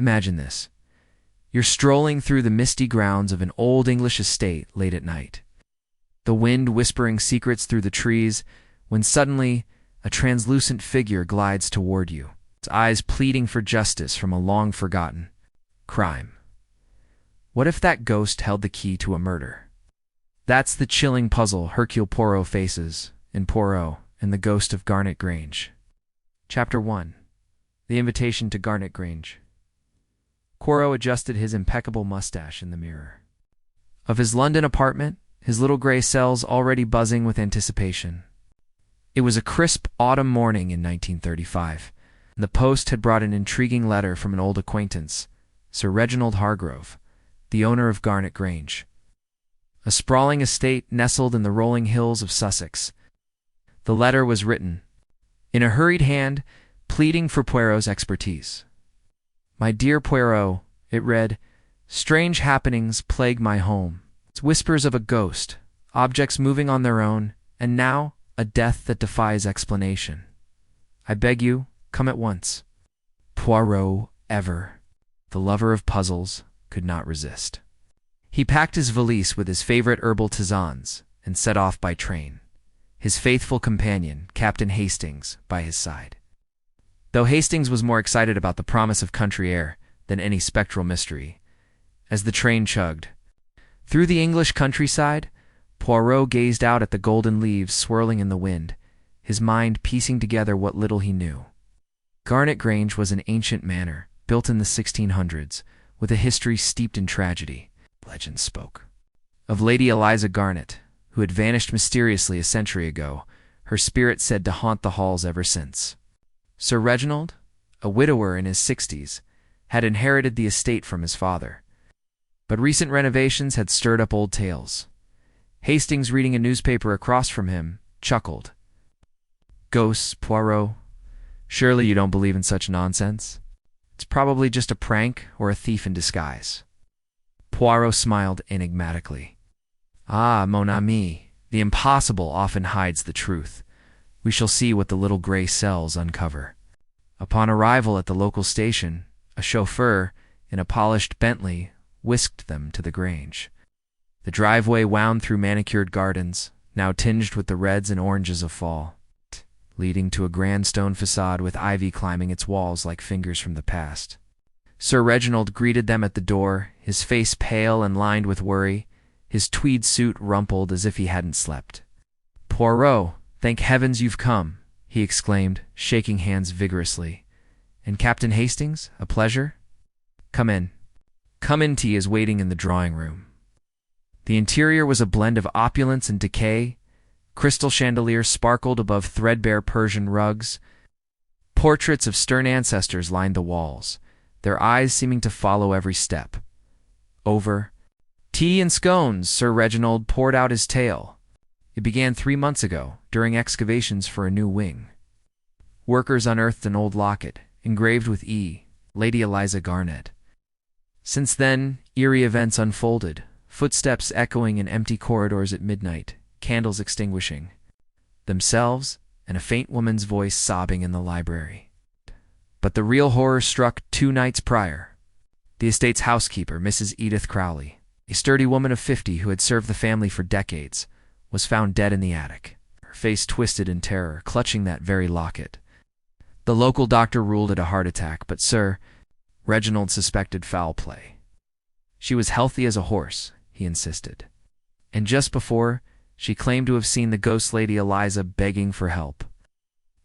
Imagine this. You're strolling through the misty grounds of an old English estate late at night, the wind whispering secrets through the trees, when suddenly a translucent figure glides toward you, its eyes pleading for justice from a long-forgotten crime. What if that ghost held the key to a murder? That's the chilling puzzle Hercule Poirot faces in Poirot and the Ghost of Garnet Grange. Chapter 1. The Invitation to Garnet Grange. Poirot adjusted his impeccable mustache in the mirror of his London apartment, his little gray cells already buzzing with anticipation. It was a crisp autumn morning in 1935, and the post had brought an intriguing letter from an old acquaintance, Sir Reginald Hargrove, the owner of Garnet Grange, a sprawling estate nestled in the rolling hills of Sussex. The letter was written in a hurried hand, pleading for Poirot's expertise. "My dear Poirot," it read, "strange happenings plague my home. It's whispers of a ghost, objects moving on their own, and now a death that defies explanation. I beg you, come at once." Poirot, ever the lover of puzzles, could not resist. He packed his valise with his favorite herbal tisanes and set off by train, his faithful companion, Captain Hastings, by his side. Though Hastings was more excited about the promise of country air than any spectral mystery, as the train chugged through the English countryside, Poirot gazed out at the golden leaves swirling in the wind, his mind piecing together what little he knew. Garnet Grange was an ancient manor, built in the 1600s, with a history steeped in tragedy. Legend spoke of Lady Eliza Garnet, who had vanished mysteriously a century ago, her spirit said to haunt the halls ever since. Sir Reginald, a widower in his 60s, had inherited the estate from his father, but recent renovations had stirred up old tales. Hastings, reading a newspaper across from him, chuckled. "Ghosts, Poirot? Surely you don't believe in such nonsense? It's probably just a prank or a thief in disguise." Poirot smiled enigmatically. "Ah, mon ami, the impossible often hides the truth. We shall see what the little gray cells uncover." Upon arrival at the local station, a chauffeur in a polished Bentley whisked them to the Grange. The driveway wound through manicured gardens, now tinged with the reds and oranges of fall, leading to a grand stone facade with ivy climbing its walls like fingers from the past. Sir Reginald greeted them at the door, his face pale and lined with worry, his tweed suit rumpled as if he hadn't slept. "Poirot, thank heavens you've come," he exclaimed, shaking hands vigorously. "And Captain Hastings, a pleasure. Come in. Come in, tea is waiting in the drawing-room." The interior was a blend of opulence and decay. Crystal chandeliers sparkled above threadbare Persian rugs. Portraits of stern ancestors lined the walls, their eyes seeming to follow every step. Over tea and scones, Sir Reginald poured out his tale. It began 3 months ago, during excavations for a new wing. Workers unearthed an old locket, engraved with E, Lady Eliza Garnet. Since then, eerie events unfolded, footsteps echoing in empty corridors at midnight, candles extinguishing themselves, and a faint woman's voice sobbing in the library. But the real horror struck 2 nights prior. The estate's housekeeper, Mrs. Edith Crowley, a sturdy woman of 50 who had served the family for decades, was found dead in the attic, her face twisted in terror, clutching that very locket. The local doctor ruled it a heart attack, but Sir Reginald suspected foul play. She was healthy as a horse, he insisted, and just before, she claimed to have seen the ghost Lady Eliza begging for help.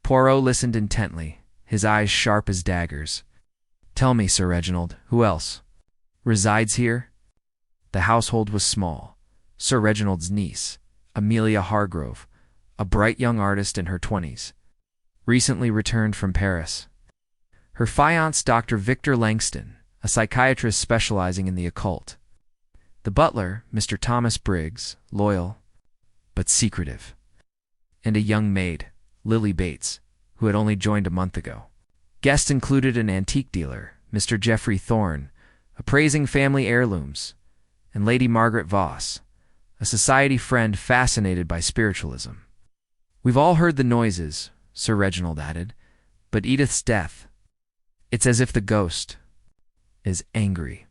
Poirot listened intently, his eyes sharp as daggers. "Tell me, Sir Reginald, who else resides here?" The household was small. Sir Reginald's niece, Amelia Hargrove, a bright young artist in her 20s, recently returned from Paris. Her fiancé, Dr. Victor Langston, a psychiatrist specializing in the occult. The butler, Mr. Thomas Briggs, loyal but secretive. And a young maid, Lily Bates, who had only joined a month ago. Guests included an antique dealer, Mr. Geoffrey Thorne, appraising family heirlooms, and Lady Margaret Voss, a society friend fascinated by spiritualism. "We've all heard the noises," Sir Reginald added, "but Edith's death, it's as if the ghost is angry.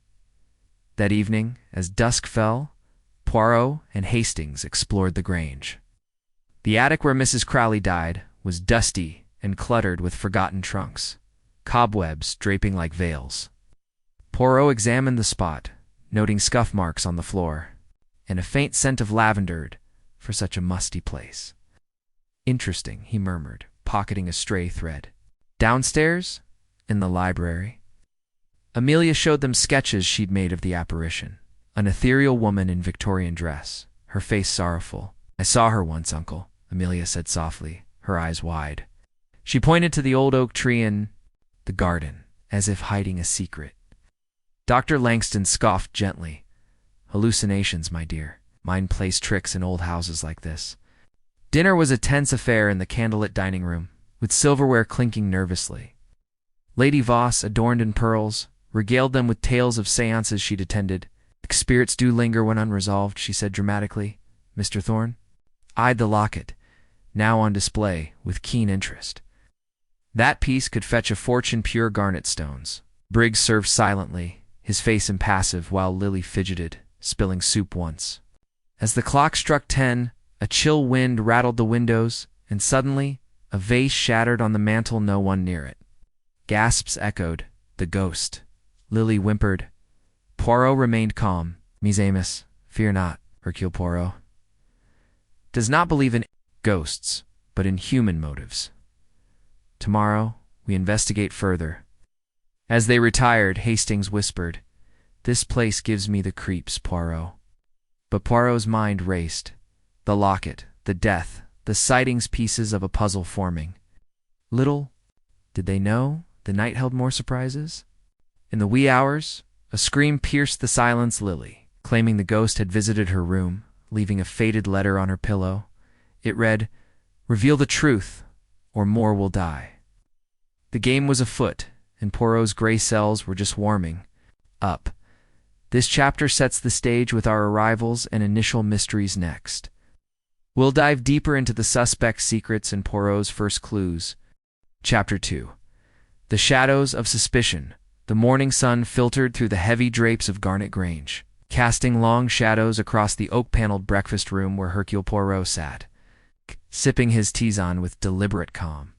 That evening, as dusk fell, Poirot and Hastings explored the Grange. The attic where Mrs. Crowley died was dusty and cluttered with forgotten trunks, cobwebs draping like veils. Poirot examined the spot, noting scuff marks on the floor, and a faint scent of lavender for such a musty place. "Interesting," he murmured, pocketing a stray thread. Downstairs, in the library, Amelia showed them sketches she'd made of the apparition. An ethereal woman in Victorian dress, her face sorrowful. "I saw her once, Uncle," Amelia said softly, her eyes wide. She pointed to the old oak tree in the garden, as if hiding a secret. Dr. Langston scoffed gently. "Hallucinations, my dear. Mind plays tricks in old houses like this." Dinner was a tense affair in the candlelit dining room, with silverware clinking nervously. Lady Voss, adorned in pearls, regaled them with tales of seances she'd attended. "Spirits do linger when unresolved," she said dramatically. Mr. Thorne eyed the locket, now on display, with keen interest. That piece could fetch a fortune pure garnet stones. Briggs served silently, his face impassive, while Lily fidgeted, spilling soup once. As the clock struck 10, a chill wind rattled the windows, and suddenly a vase shattered on the mantel, no one near it. Gasps echoed. "The ghost." Lily whimpered. Poirot remained calm. "Mes amis, fear not, Hercule Poirot. Does not believe in ghosts, but in human motives. Tomorrow we investigate further." As they retired, Hastings whispered, "This place gives me the creeps, Poirot." But Poirot's mind raced. The locket, the death, the sightings, pieces of a puzzle forming. Little did they know the night held more surprises. In the wee hours, a scream pierced the silence. Lily, claiming the ghost had visited her room, leaving a faded letter on her pillow. It read, "Reveal the truth, or more will die." The game was afoot, and Poirot's gray cells were just warming up. This chapter sets the stage with our arrivals and initial mysteries next. We'll dive deeper into the suspect's secrets and Poirot's first clues. Chapter 2. The shadows of suspicion. The morning sun filtered through the heavy drapes of Garnet Grange, casting long shadows across the oak-paneled breakfast room where Hercule Poirot sat, sipping his tisane with deliberate calm.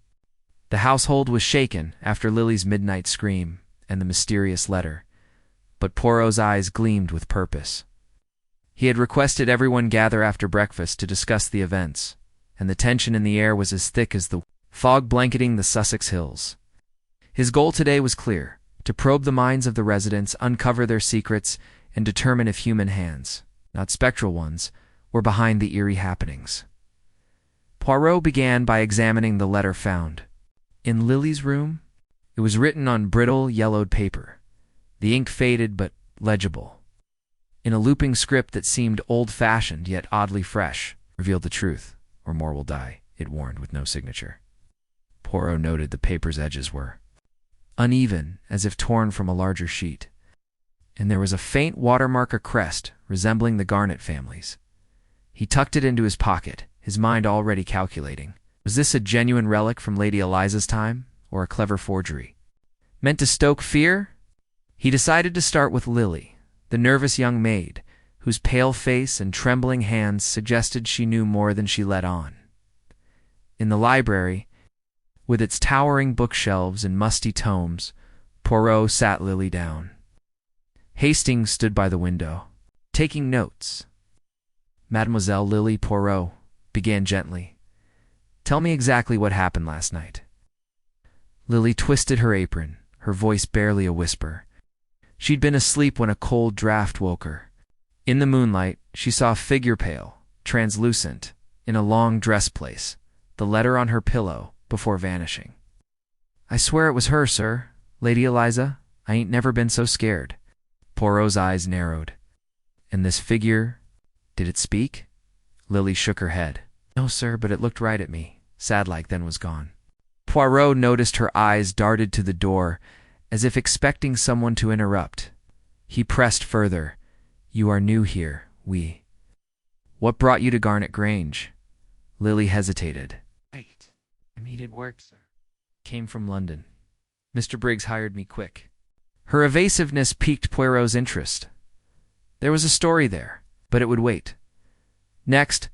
The household was shaken after Lily's midnight scream and the mysterious letter, but Poirot's eyes gleamed with purpose. He had requested everyone gather after breakfast to discuss the events, and the tension in the air was as thick as the fog blanketing the Sussex hills. His goal today was clear: to probe the minds of the residents, uncover their secrets, and determine if human hands, not spectral ones, were behind the eerie happenings. Poirot began by examining the letter found. In Lily's room, it was written on brittle, yellowed paper, the ink faded but legible. In a looping script that seemed old-fashioned yet oddly fresh. "Reveal the truth, or more will die," it warned with no signature. Poirot noted the paper's edges were uneven, as if torn from a larger sheet, and there was a faint watermark, a crest, resembling the Garnet family's. He tucked it into his pocket, his mind already calculating. Was this a genuine relic from Lady Eliza's time, or a clever forgery? Meant to stoke fear? He decided to start with Lily, the nervous young maid, whose pale face and trembling hands suggested she knew more than she let on. In the library, with its towering bookshelves and musty tomes, Poirot sat Lily down. Hastings stood by the window, taking notes. "Mademoiselle Lily," Poirot began gently, "tell me exactly what happened last night." Lily twisted her apron, her voice barely a whisper. She'd been asleep when a cold draft woke her. In the moonlight, she saw a figure, pale, translucent, in a long dress place, the letter on her pillow, before vanishing. "I swear it was her, sir. Lady Eliza. I ain't never been so scared." Poirot's eyes narrowed. "And this figure, did it speak?" Lily shook her head. "No, sir, but it looked right at me, sad-like, then was gone." Poirot noticed her eyes darted to the door, as if expecting someone to interrupt. He pressed further. "You are new here, What brought you to Garnet Grange?" Lily hesitated. "Right. I needed work, sir. Came from London. Mr. Briggs hired me quick." Her evasiveness piqued Poirot's interest. There was a story there, but it would wait. Next,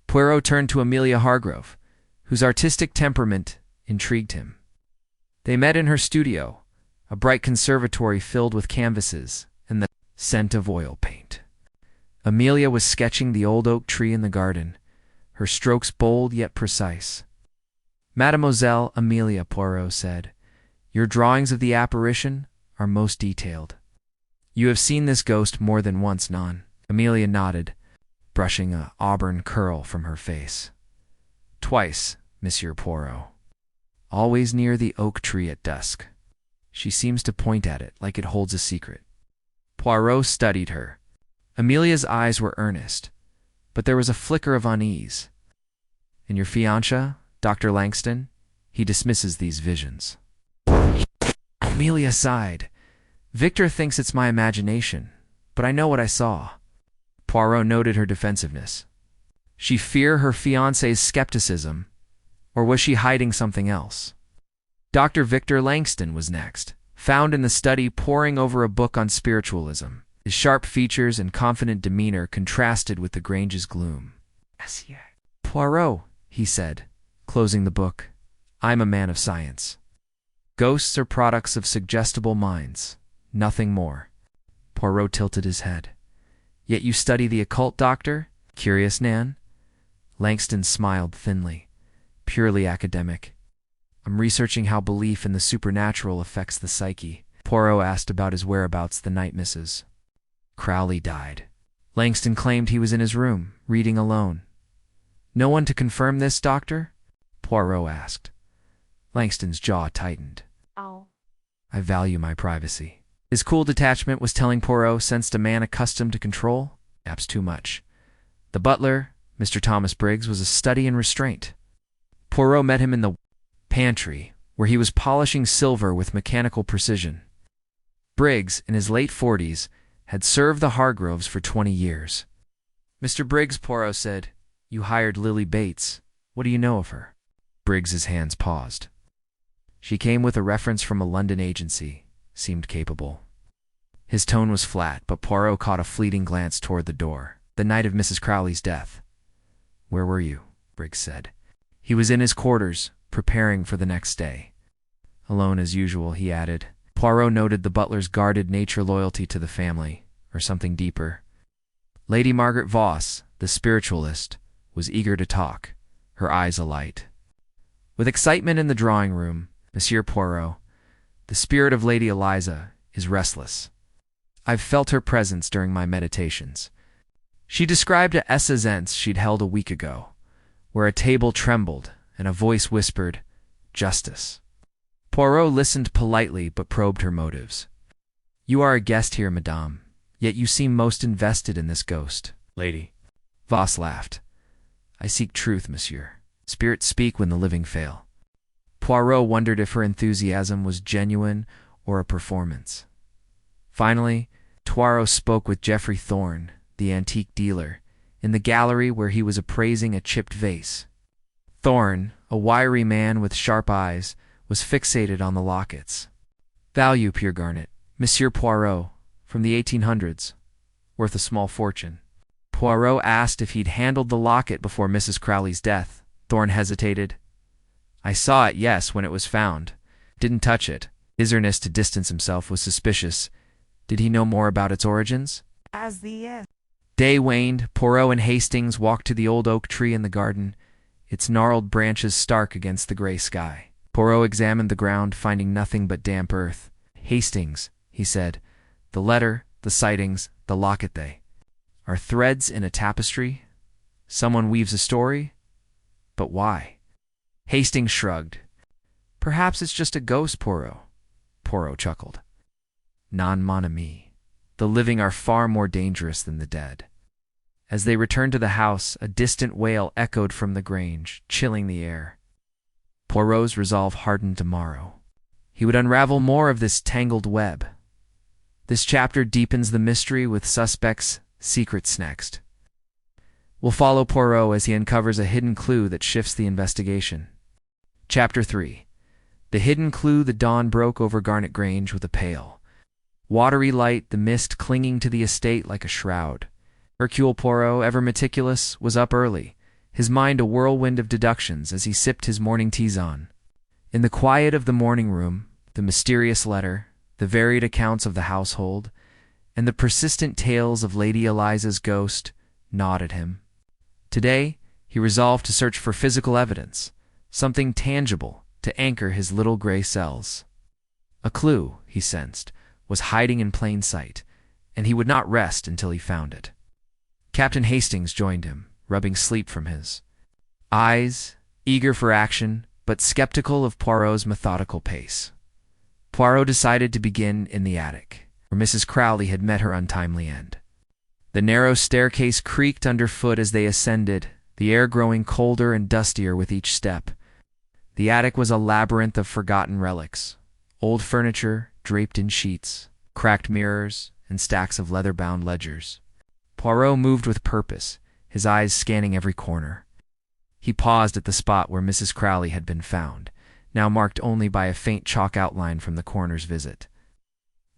Poirot turned to Amelia Hargrove, whose artistic temperament intrigued him. They met in her studio, a bright conservatory filled with canvases and the scent of oil paint. Amelia was sketching the old oak tree in the garden, her strokes bold yet precise. "Mademoiselle Amelia," Poirot said, "your drawings of the apparition are most detailed. You have seen this ghost more than once, non?" Amelia nodded, brushing an auburn curl from her face. "Twice, Monsieur Poirot. Always near the oak tree at dusk. She seems to point at it like it holds a secret." Poirot studied her. Amelia's eyes were earnest, but there was a flicker of unease. "And your fiancé, Dr. Langston? He dismisses these visions." Amelia sighed. "Victor thinks it's my imagination, but I know what I saw." Poirot noted her defensiveness. She feared her fiancé's skepticism, or was she hiding something else? Dr. Victor Langston was next, found in the study poring over a book on spiritualism. His sharp features and confident demeanor contrasted with the Grange's gloom. "Poirot," he said, closing the book, "I'm a man of science. Ghosts are products of suggestible minds, nothing more." Poirot tilted his head. "Yet you study the occult, doctor? Curious, Nan?" Langston smiled thinly. "Purely academic. I'm researching how belief in the supernatural affects the psyche." Poirot asked about his whereabouts the night Mrs. Crowley died. Langston claimed he was in his room, reading alone. "No one to confirm this, doctor?" Poirot asked. Langston's jaw tightened. "Oh." "I value my privacy." His cool detachment was telling Poirot sensed a man accustomed to control, perhaps too much. The butler, Mr. Thomas Briggs, was a study in restraint. Poirot met him in the pantry, where he was polishing silver with mechanical precision. Briggs, in his late 40s, had served the Hargroves for 20 years. "Mr. Briggs," Poirot said, "you hired Lily Bates. What do you know of her?" Briggs's hands paused. "She came with a reference from a London agency, seemed capable." His tone was flat, but Poirot caught a fleeting glance toward the door. "The night of Mrs. Crowley's death." "Where were you?" Briggs said. He was in his quarters, preparing for the next day. "Alone as usual," he added. Poirot noted the butler's guarded nature loyalty to the family, or something deeper. Lady Margaret Voss, the spiritualist, was eager to talk, her eyes alight. With excitement in the drawing room, Monsieur Poirot, the spirit of Lady Eliza, is restless. I've felt her presence during my meditations. She described a séance she'd held a week ago, where a table trembled and a voice whispered, "Justice." Poirot listened politely but probed her motives. "You are a guest here, madame, yet you seem most invested in this ghost, lady." Voss laughed. "I seek truth, monsieur. Spirits speak when the living fail." Poirot wondered if her enthusiasm was genuine or a performance. Finally, Poirot spoke with Geoffrey Thorne, the antique dealer, in the gallery where he was appraising a chipped vase. Thorne, a wiry man with sharp eyes, was fixated on the lockets. "Value, pure garnet. Monsieur Poirot, from the 1800s. Worth a small fortune." Poirot asked if he'd handled the locket before Mrs. Crowley's death. Thorne hesitated. "I saw it, yes, when it was found. Didn't touch it." His eagerness to distance himself was suspicious. Did he know more about its origins? As the Day waned. Poirot and Hastings walked to the old oak tree in the garden, its gnarled branches stark against the gray sky. Poirot examined the ground, finding nothing but damp earth. "Hastings," he said, "the letter, the sightings, the locket, they are threads in a tapestry. Someone weaves a story. But why?" Hastings shrugged. "Perhaps it's just a ghost, Poirot." Poirot chuckled. "Non, mon ami. The living are far more dangerous than the dead." As they returned to the house, a distant wail echoed from the Grange, chilling the air. Poirot's resolve hardened tomorrow. He would unravel more of this tangled web. This chapter deepens the mystery with suspects' secrets next. We'll follow Poirot as he uncovers a hidden clue that shifts the investigation. Chapter 3. The hidden clue. The dawn broke over Garnet Grange with a pale, Watery light, the mist clinging to the estate like a shroud. Hercule Poirot, ever meticulous, was up early, his mind a whirlwind of deductions as he sipped his morning tisane. In the quiet of the morning room, the mysterious letter, the varied accounts of the household, and the persistent tales of Lady Eliza's ghost gnawed at him. Today, he resolved to search for physical evidence, something tangible to anchor his little gray cells. A clue, he sensed, was hiding in plain sight, and he would not rest until he found it. Captain Hastings joined him, rubbing sleep from his eyes, eager for action, but skeptical of Poirot's methodical pace. Poirot decided to begin in the attic, where Mrs. Crowley had met her untimely end. The narrow staircase creaked underfoot as they ascended, the air growing colder and dustier with each step. The attic was a labyrinth of forgotten relics, old furniture draped in sheets, cracked mirrors, and stacks of leather-bound ledgers. Poirot moved with purpose, his eyes scanning every corner. He paused at the spot where Mrs. Crowley had been found, now marked only by a faint chalk outline from the coroner's visit.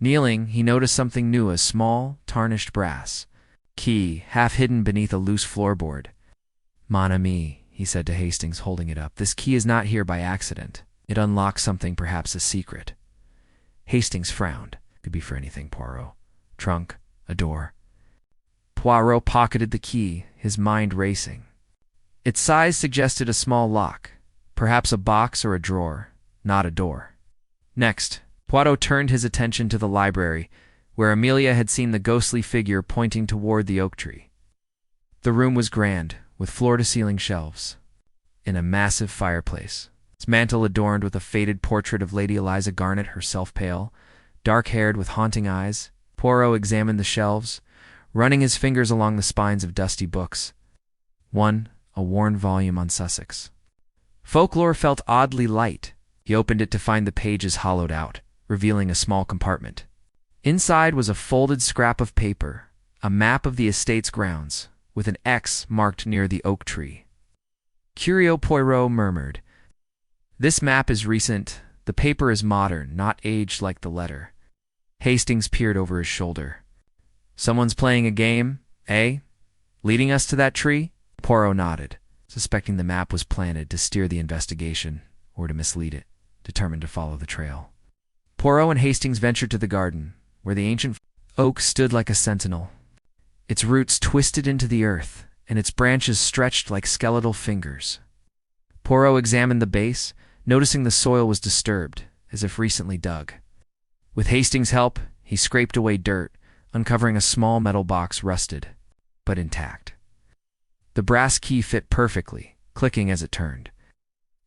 Kneeling, he noticed something new, a small, tarnished brass key, half hidden beneath a loose floorboard. "Mon ami," he said to Hastings, holding it up, "this key is not here by accident. It unlocks something, perhaps a secret." Hastings frowned. Could be for anything, Poirot. Trunk, a door. Poirot pocketed the key, his mind racing. Its size suggested a small lock, perhaps a box or a drawer, not a door. Next, Poirot turned his attention to the library, where Amelia had seen the ghostly figure pointing toward the oak tree. The room was grand, with floor-to-ceiling shelves, in a massive fireplace, its mantel adorned with a faded portrait of Lady Eliza Garnet, herself pale, dark-haired with haunting eyes. Poirot examined the shelves, running his fingers along the spines of dusty books. One, a worn volume on Sussex. Folklore felt oddly light. He opened it to find the pages hollowed out, revealing a small compartment. Inside was a folded scrap of paper, a map of the estate's grounds, with an X marked near the oak tree. Curio, Poirot murmured. "This map is recent. The paper is modern, not aged like the letter." Hastings peered over his shoulder. "Someone's playing a game, eh? Leading us to that tree?" Poirot nodded, suspecting the map was planted to steer the investigation, or to mislead it, determined to follow the trail. Poirot and Hastings ventured to the garden, where the ancient oak stood like a sentinel. Its roots twisted into the earth, and its branches stretched like skeletal fingers. Poirot examined the base, noticing the soil was disturbed, as if recently dug. With Hastings' help, he scraped away dirt, uncovering a small metal box, rusted, but intact. The brass key fit perfectly, clicking as it turned.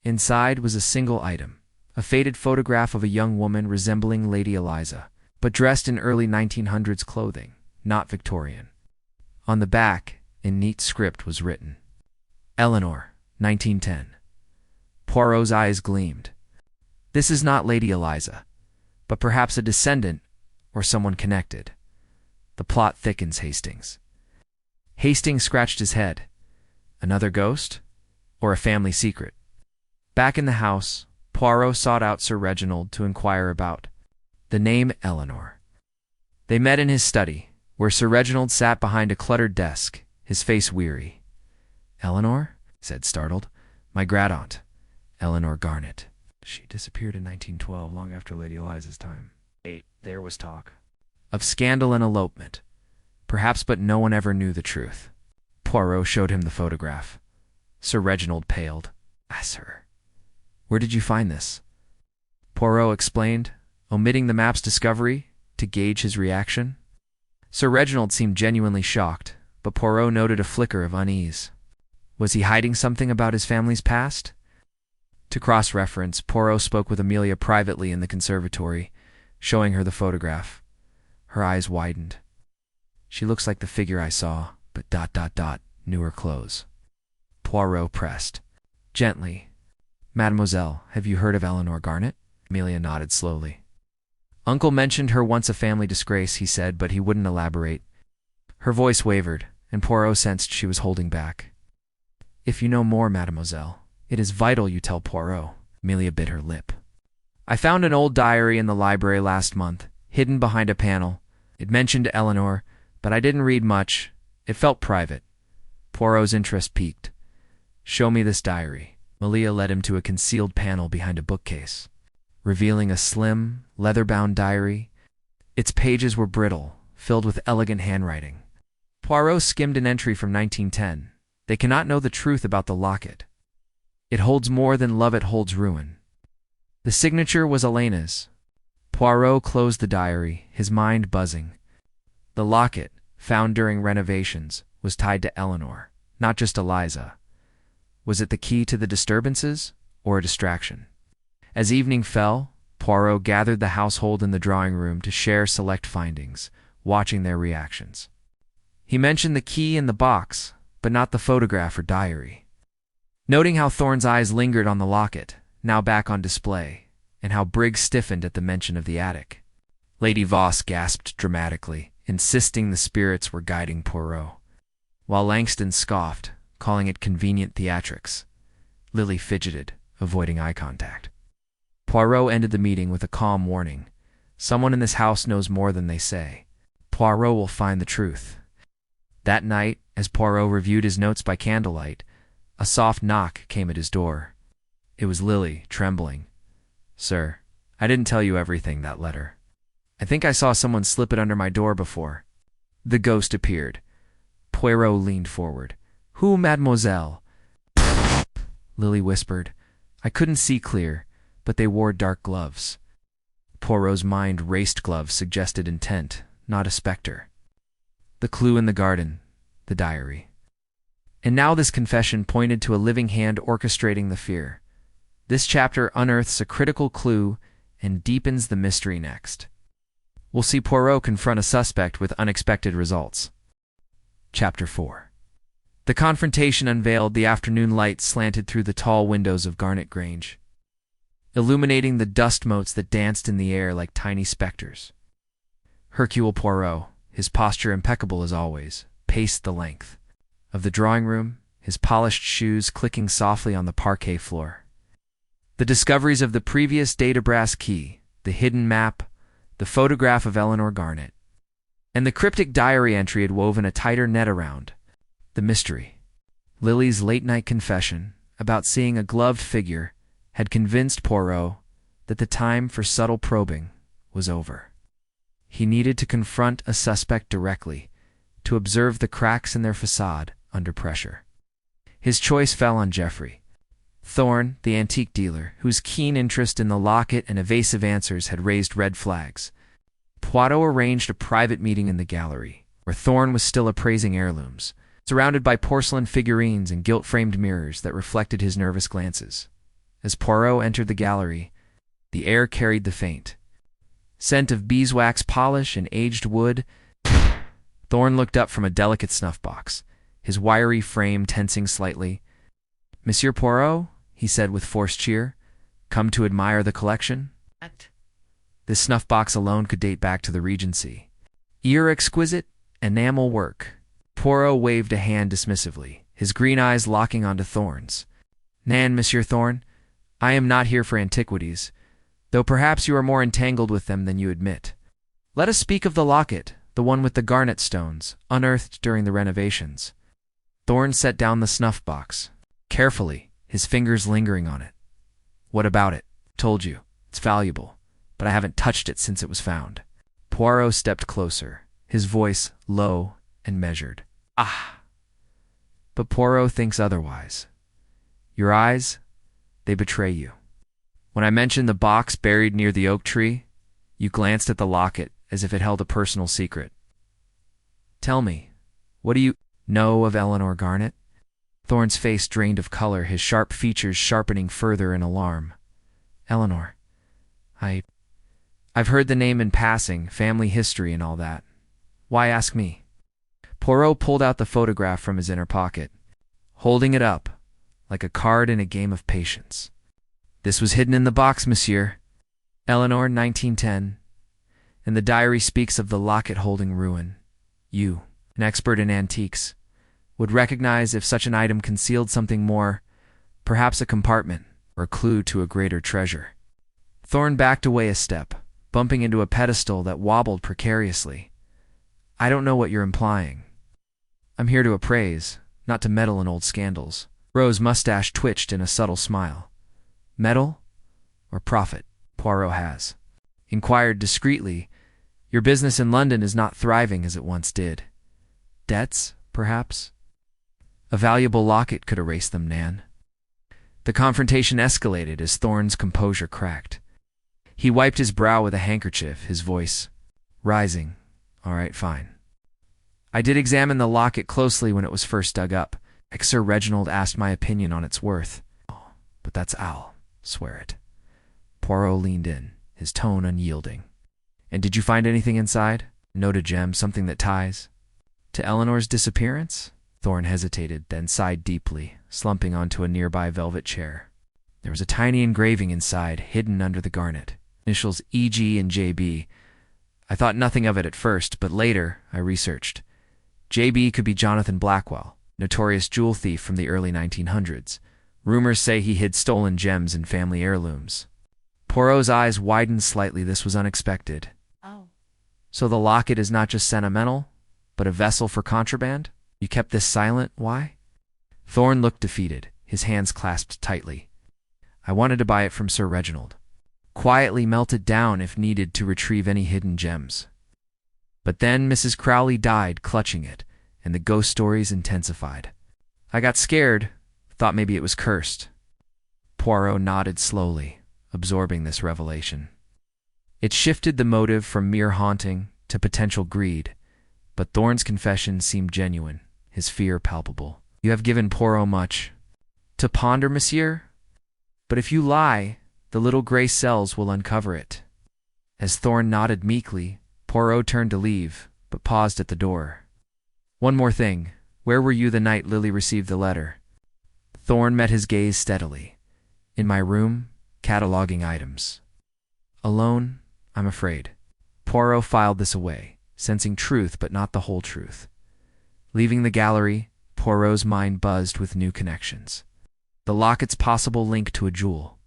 Inside was a single item, a faded photograph of a young woman resembling Lady Eliza, but dressed in early 1900s clothing, not Victorian. On the back, in neat script, was written, "Eleanor, 1910. Poirot's eyes gleamed. This is not Lady Eliza, but perhaps a descendant or someone connected. The plot thickens, Hastings. Hastings scratched his head. Another ghost? Or a family secret? Back in the house, Poirot sought out Sir Reginald to inquire about the name Eleanor. They met in his study, where Sir Reginald sat behind a cluttered desk, his face weary. "Eleanor?" he said, startled. "My grandaunt, Eleanor Garnet. She disappeared in 1912, long after Lady Eliza's time." There was talk of scandal and elopement, perhaps, but no one ever knew the truth. Poirot showed him the photograph. Sir Reginald paled. "That's her. Where did you find this?" Poirot explained, omitting the map's discovery to gauge his reaction. Sir Reginald seemed genuinely shocked, but Poirot noted a flicker of unease. Was he hiding something about his family's past? To cross-reference, Poirot spoke with Amelia privately in the conservatory, showing her the photograph. Her eyes widened. "She looks like the figure I saw, but ... newer clothes." Poirot pressed. Gently. "Mademoiselle, have you heard of Eleanor Garnet?" Amelia nodded slowly. "Uncle mentioned her once a family disgrace," he said, but he wouldn't elaborate. Her voice wavered, and Poirot sensed she was holding back. "If you know more, mademoiselle, it is vital you tell Poirot." Amelia bit her lip. "I found an old diary in the library last month, hidden behind a panel. It mentioned Eleanor, but I didn't read much. It felt private. Poirot's interest piqued. "Show me this diary." Malia led him to a concealed panel behind a bookcase, revealing a slim, leather-bound diary. Its pages were brittle, filled with elegant handwriting. Poirot skimmed an entry from 1910. "They cannot know the truth about the locket. It holds more than love, it holds ruin." The signature was Elena's. Poirot closed the diary, his mind buzzing. The locket, found during renovations, was tied to Eleanor, not just Eliza. Was it the key to the disturbances, or a distraction? As evening fell, Poirot gathered the household in the drawing room to share select findings, watching their reactions. He mentioned the key in the box, but not the photograph or diary. Noting how Thorne's eyes lingered on the locket, now back on display, and how Briggs stiffened at the mention of the attic. Lady Voss gasped dramatically, insisting the spirits were guiding Poirot, while Langston scoffed, calling it convenient theatrics. Lily fidgeted, avoiding eye contact. Poirot ended the meeting with a calm warning. "Someone in this house knows more than they say. Poirot will find the truth." That night, as Poirot reviewed his notes by candlelight, a soft knock came at his door. It was Lily, trembling. "Sir, I didn't tell you everything, that letter. I think I saw someone slip it under my door before." The ghost appeared. Poirot leaned forward. "Who, mademoiselle?" Lily whispered. "I couldn't see clear, but they wore dark gloves." Poirot's mind raced. Gloves suggested intent, not a specter. The clue in the garden, the diary. And now this confession pointed to a living hand orchestrating the fear. This chapter unearths a critical clue and deepens the mystery next. We'll see Poirot confront a suspect with unexpected results. Chapter 4. The confrontation unveiled. The afternoon light slanted through the tall windows of Garnet Grange, illuminating the dust motes that danced in the air like tiny specters. Hercule Poirot, his posture impeccable as always, paced the length of the drawing room, his polished shoes clicking softly on the parquet floor. The discoveries of the previous day, brass key, the hidden map, the photograph of Eleanor Garnet, and the cryptic diary entry had woven a tighter net around the mystery. Lily's late-night confession about seeing a gloved figure had convinced Poirot that the time for subtle probing was over. He needed to confront a suspect directly, to observe the cracks in their facade under pressure. His choice fell on Geoffrey Thorne, the antique dealer, whose keen interest in the locket and evasive answers had raised red flags. Poirot arranged a private meeting in the gallery, where Thorne was still appraising heirlooms, surrounded by porcelain figurines and gilt-framed mirrors that reflected his nervous glances. As Poirot entered the gallery, the air carried the faint scent of beeswax polish and aged wood. Thorne looked up from a delicate snuff-box, his wiry frame tensing slightly. "Monsieur Poirot," he said with forced cheer, "come to admire the collection?" This snuff-box alone could date back to the Regency. Ear exquisite, enamel work. Poirot waved a hand dismissively, his green eyes locking onto Thorne's. "Nan, Monsieur Thorne, I am not here for antiquities, though perhaps you are more entangled with them than you admit. Let us speak of the locket, the one with the garnet stones, unearthed during the renovations." Thorne set down the snuff-box, carefully, his fingers lingering on it. "What about it?" "Told you, it's valuable, but I haven't touched it since it was found." Poirot stepped closer, his voice low and measured. "Ah! But Poirot thinks otherwise. Your eyes, they betray you. When I mentioned the box buried near the oak tree, you glanced at the locket as if it held a personal secret. Tell me, what do you know of Eleanor Garnet?" Thorne's face drained of color, his sharp features sharpening further in alarm. "Eleanor, I've heard the name in passing, family history and all that. Why ask me?" Poirot pulled out the photograph from his inner pocket, holding it up like a card in a game of patience. "This was hidden in the box, monsieur. Eleanor, 1910. And the diary speaks of the locket holding ruin. You, an expert in antiques, would recognize if such an item concealed something more, perhaps a compartment or a clue to a greater treasure." Thorne backed away a step, bumping into a pedestal that wobbled precariously. "I don't know what you're implying." "I'm here to appraise, not to meddle in old scandals." Rose's mustache twitched in a subtle smile. "Meddle or profit?" Poirot has inquired discreetly. "Your business in London is not thriving as it once did." "Debts, perhaps?" "A valuable locket could erase them, Nan." The confrontation escalated as Thorne's composure cracked. He wiped his brow with a handkerchief, his voice rising. "All right, fine. I did examine the locket closely when it was first dug up. Sir Reginald asked my opinion on its worth." "Oh, but that's Al. Swear it." Poirot leaned in, his tone unyielding. "And did you find anything inside? Note a gem, something that ties?" "To Eleanor's disappearance?" Thorne hesitated, then sighed deeply, slumping onto a nearby velvet chair. "There was a tiny engraving inside, hidden under the garnet. Initials E.G. and J.B. I thought nothing of it at first, but later I researched. J.B. could be Jonathan Blackwell, notorious jewel thief from the early 1900s. Rumors say he hid stolen gems in family heirlooms." Poirot's eyes widened slightly. This was unexpected. Oh. "So the locket is not just sentimental, but a vessel for contraband? You kept this silent? Why?" Thorne looked defeated, his hands clasped tightly. "I wanted to buy it from Sir Reginald. Quietly melt it down if needed to retrieve any hidden gems. But then Mrs. Crowley died clutching it, and the ghost stories intensified. I got scared, thought maybe it was cursed." Poirot nodded slowly, absorbing this revelation. It shifted the motive from mere haunting to potential greed, but Thorne's confession seemed genuine, his fear palpable. "You have given Poirot much to ponder, monsieur? But if you lie, the little gray cells will uncover it." As Thorne nodded meekly, Poirot turned to leave, but paused at the door. "One more thing. Where were you the night Lily received the letter?" Thorne met his gaze steadily. "In my room, cataloging items." "Alone, I'm afraid." Poirot filed this away, sensing truth but not the whole truth. Leaving the gallery, Poirot's mind buzzed with new connections. The locket's possible link to a jewel.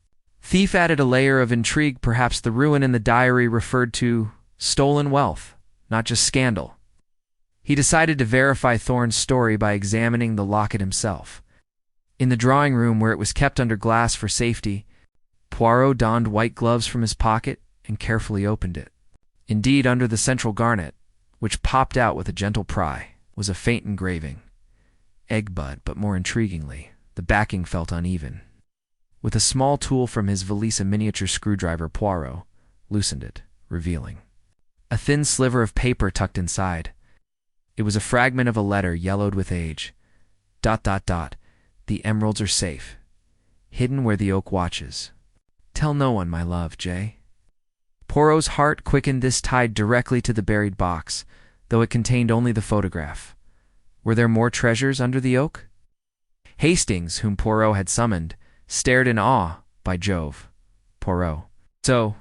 Thief added a layer of intrigue. Perhaps the ruin in the diary referred to stolen wealth, not just scandal. He decided to verify Thorne's story by examining the locket himself. In the drawing room, where it was kept under glass for safety, Poirot donned white gloves from his pocket and carefully opened it. Indeed, under the central garnet, which popped out with a gentle pry, was a faint engraving. Egg bud, but more intriguingly, the backing felt uneven. With a small tool from his valise, a miniature screwdriver, Poirot loosened it, revealing a thin sliver of paper tucked inside. It was a fragment of a letter yellowed with age. ... The emeralds are safe, hidden where the oak watches. Tell no one, my love, Jay. Poirot's heart quickened. This tied directly to the buried box, though it contained only the photograph. Were there more treasures under the oak? Hastings, whom Poirot had summoned, stared in awe. By Jove, Poirot. So,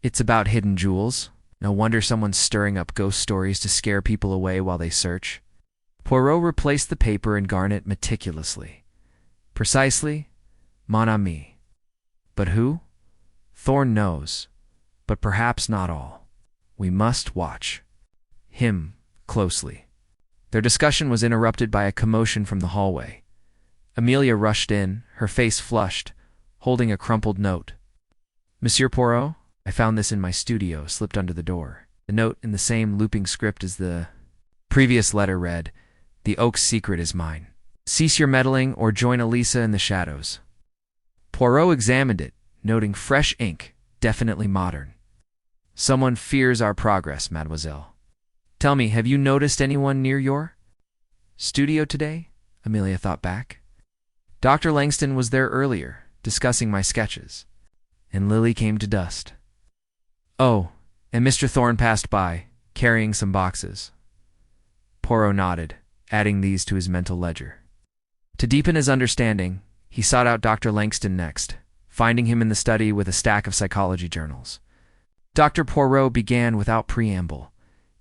it's about hidden jewels? No wonder someone's stirring up ghost stories to scare people away while they search. Poirot replaced the paper and garnet meticulously. Precisely, mon ami. But who? Thorne knows, but perhaps not all. We must watch him closely. Their discussion was interrupted by a commotion from the hallway. Amelia rushed in, her face flushed, holding a crumpled note. "Monsieur Poirot? I found this in my studio, slipped under the door." The note, in the same looping script as the previous letter, read, "The oak's secret is mine. Cease your meddling or join Elisa in the shadows." Poirot examined it, noting fresh ink, definitely modern. "Someone fears our progress, mademoiselle. Tell me, have you noticed anyone near your studio today?" Amelia thought back. "Dr. Langston was there earlier, discussing my sketches. And Lily came to dust. Oh, and Mr. Thorne passed by, carrying some boxes." Poirot nodded, adding these to his mental ledger. To deepen his understanding, he sought out Dr. Langston next, finding him in the study with a stack of psychology journals. Dr. Poirot began without preamble.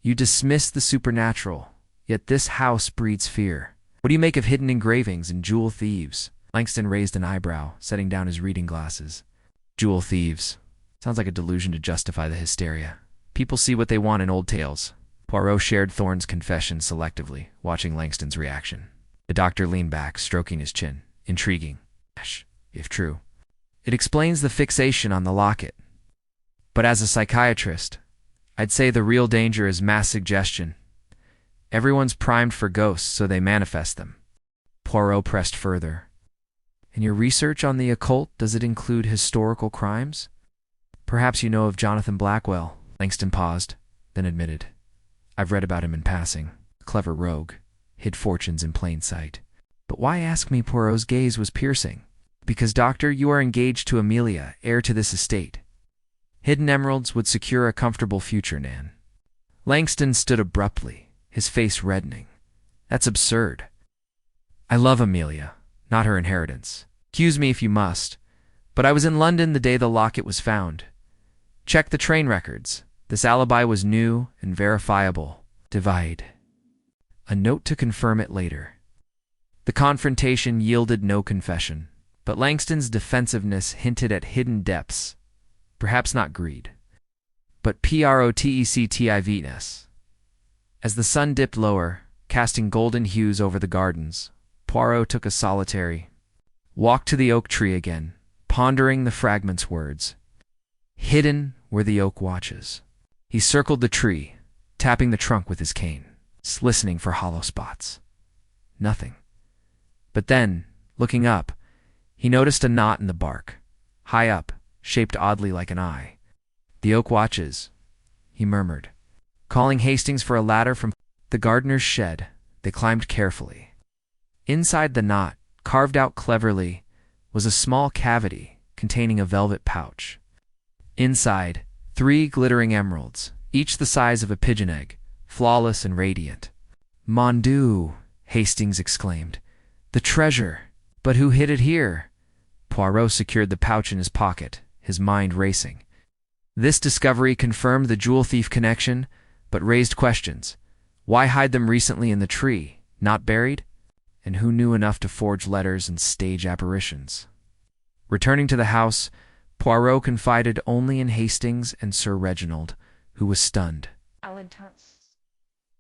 "You dismiss the supernatural, yet this house breeds fear. What do you make of hidden engravings and jewel thieves?" Langston raised an eyebrow, setting down his reading glasses. "Jewel thieves. Sounds like a delusion to justify the hysteria. People see what they want in old tales. Poirot shared Thorne's confession selectively, watching Langston's reaction. The doctor leaned back, stroking his chin. Intriguing, if true. It explains the fixation on the locket. But as a psychiatrist, I'd say the real danger is mass suggestion. Everyone's primed for ghosts, so they manifest them. Poirot pressed further. In your research on the occult, does it include historical crimes? Perhaps you know of Jonathan Blackwell. Langston paused, then admitted. I've read about him in passing. Clever rogue. Hid fortunes in plain sight. But why ask me? Poirot's gaze was piercing. Because, doctor, you are engaged to Amelia, heir to this estate. Hidden emeralds would secure a comfortable future, Nan. Langston stood abruptly, his face reddening. That's absurd. I love Amelia, not her inheritance. Accuse me if you must, but I was in London the day the locket was found. Check the train records. This alibi was new and verifiable. Divide. A note to confirm it later. The confrontation yielded no confession, but Langston's defensiveness hinted at hidden depths. Perhaps not greed, but protectiveness. As the sun dipped lower, casting golden hues over the gardens, Poirot took a solitary walk to the oak tree again, pondering the fragment's words. Hidden were the oak watches. He circled the tree, tapping the trunk with his cane, listening for hollow spots. Nothing. But then, looking up, he noticed a knot in the bark, high up, shaped oddly like an eye. The oak watches, he murmured. Calling Hastings for a ladder from the gardener's shed, they climbed carefully. Inside the knot, carved out cleverly, was a small cavity containing a velvet pouch. Inside, 3 glittering emeralds, each the size of a pigeon egg, flawless and radiant. Mon Dieu, Hastings exclaimed. The treasure! But who hid it here? Poirot secured the pouch in his pocket, his mind racing. This discovery confirmed the jewel thief connection, but raised questions. Why hide them recently in the tree, not buried? And who knew enough to forge letters and stage apparitions? Returning to the house, Poirot confided only in Hastings and Sir Reginald, who was stunned.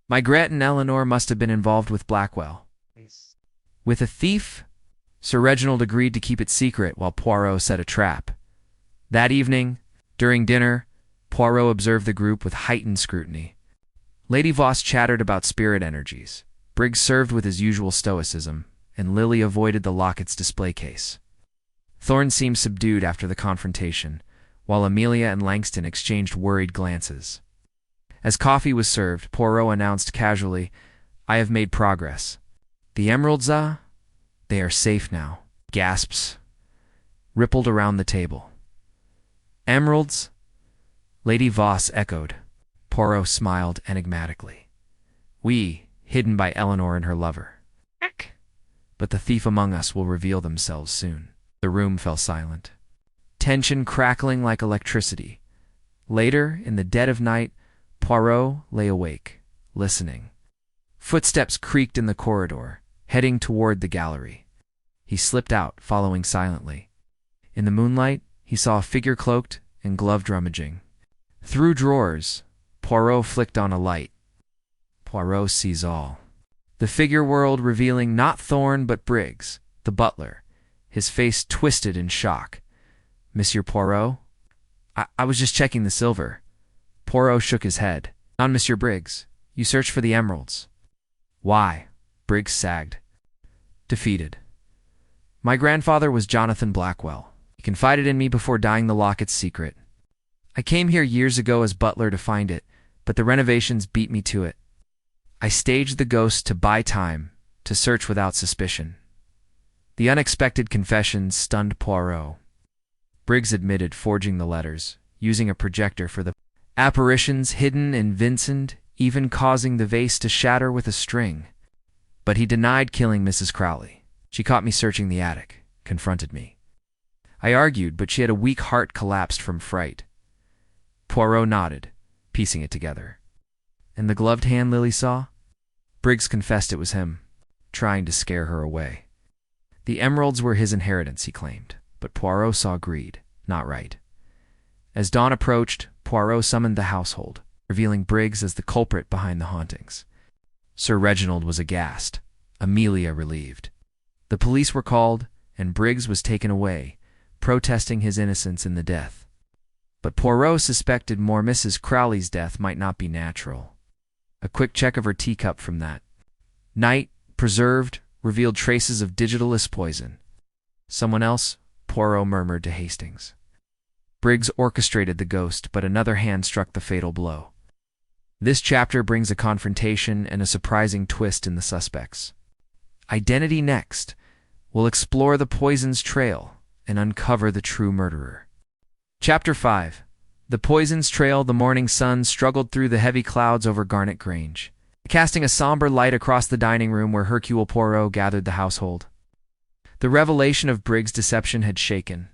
Maigret and Eleanor must have been involved with Blackwell. With a thief? Sir Reginald agreed to keep it secret while Poirot set a trap. That evening, during dinner, Poirot observed the group with heightened scrutiny. Lady Voss chattered about spirit energies. Briggs served with his usual stoicism, and Lily avoided the locket's display case. Thorne seemed subdued after the confrontation, while Amelia and Langston exchanged worried glances. As coffee was served, Poirot announced casually, I have made progress. The emeralds, they are safe now. Gasps rippled around the table. Emeralds? Lady Voss echoed. Poirot smiled enigmatically. We, hidden by Eleanor and her lover. But the thief among us will reveal themselves soon. The room fell silent. Tension crackling like electricity. Later, in the dead of night, Poirot lay awake, listening. Footsteps creaked in the corridor, heading toward the gallery. He slipped out, following silently. In the moonlight, he saw a figure cloaked and gloved rummaging. Through drawers, Poirot flicked on a light. Poirot sees all. The figure whirled, revealing not Thorne but Briggs, the butler, his face twisted in shock. Monsieur Poirot? I was just checking the silver. Poirot shook his head. On Monsieur Briggs. You searched for the emeralds. Why? Briggs sagged. Defeated. My grandfather was Jonathan Blackwell. He confided in me before dying the locket's secret. I came here years ago as butler to find it, but the renovations beat me to it. I staged the ghost to buy time, to search without suspicion. The unexpected confession stunned Poirot. Briggs admitted forging the letters, using a projector for the apparitions hidden in Vincent, even causing the vase to shatter with a string. But he denied killing Mrs. Crowley. She caught me searching the attic, confronted me. I argued, but she had a weak heart collapsed from fright. Poirot nodded, piecing it together. And the gloved hand Lily saw? Briggs confessed it was him, trying to scare her away. The emeralds were his inheritance, he claimed, but Poirot saw greed, not right. As dawn approached, Poirot summoned the household, revealing Briggs as the culprit behind the hauntings. Sir Reginald was aghast, Amelia relieved. The police were called, and Briggs was taken away, protesting his innocence in the death. But Poirot suspected more Mrs. Crowley's death might not be natural. A quick check of her teacup from that night, preserved, revealed traces of digitalis poison. Someone else, Poirot murmured to Hastings. Briggs orchestrated the ghost, but another hand struck the fatal blow. This chapter brings a confrontation and a surprising twist in the suspects. Identity next. We'll explore the poison's trail and uncover the true murderer. Chapter 5. The poison's trail. The morning sun struggled through the heavy clouds over Garnet Grange, casting a somber light across the dining room where Hercule Poirot gathered the household. The revelation of Briggs' deception had shaken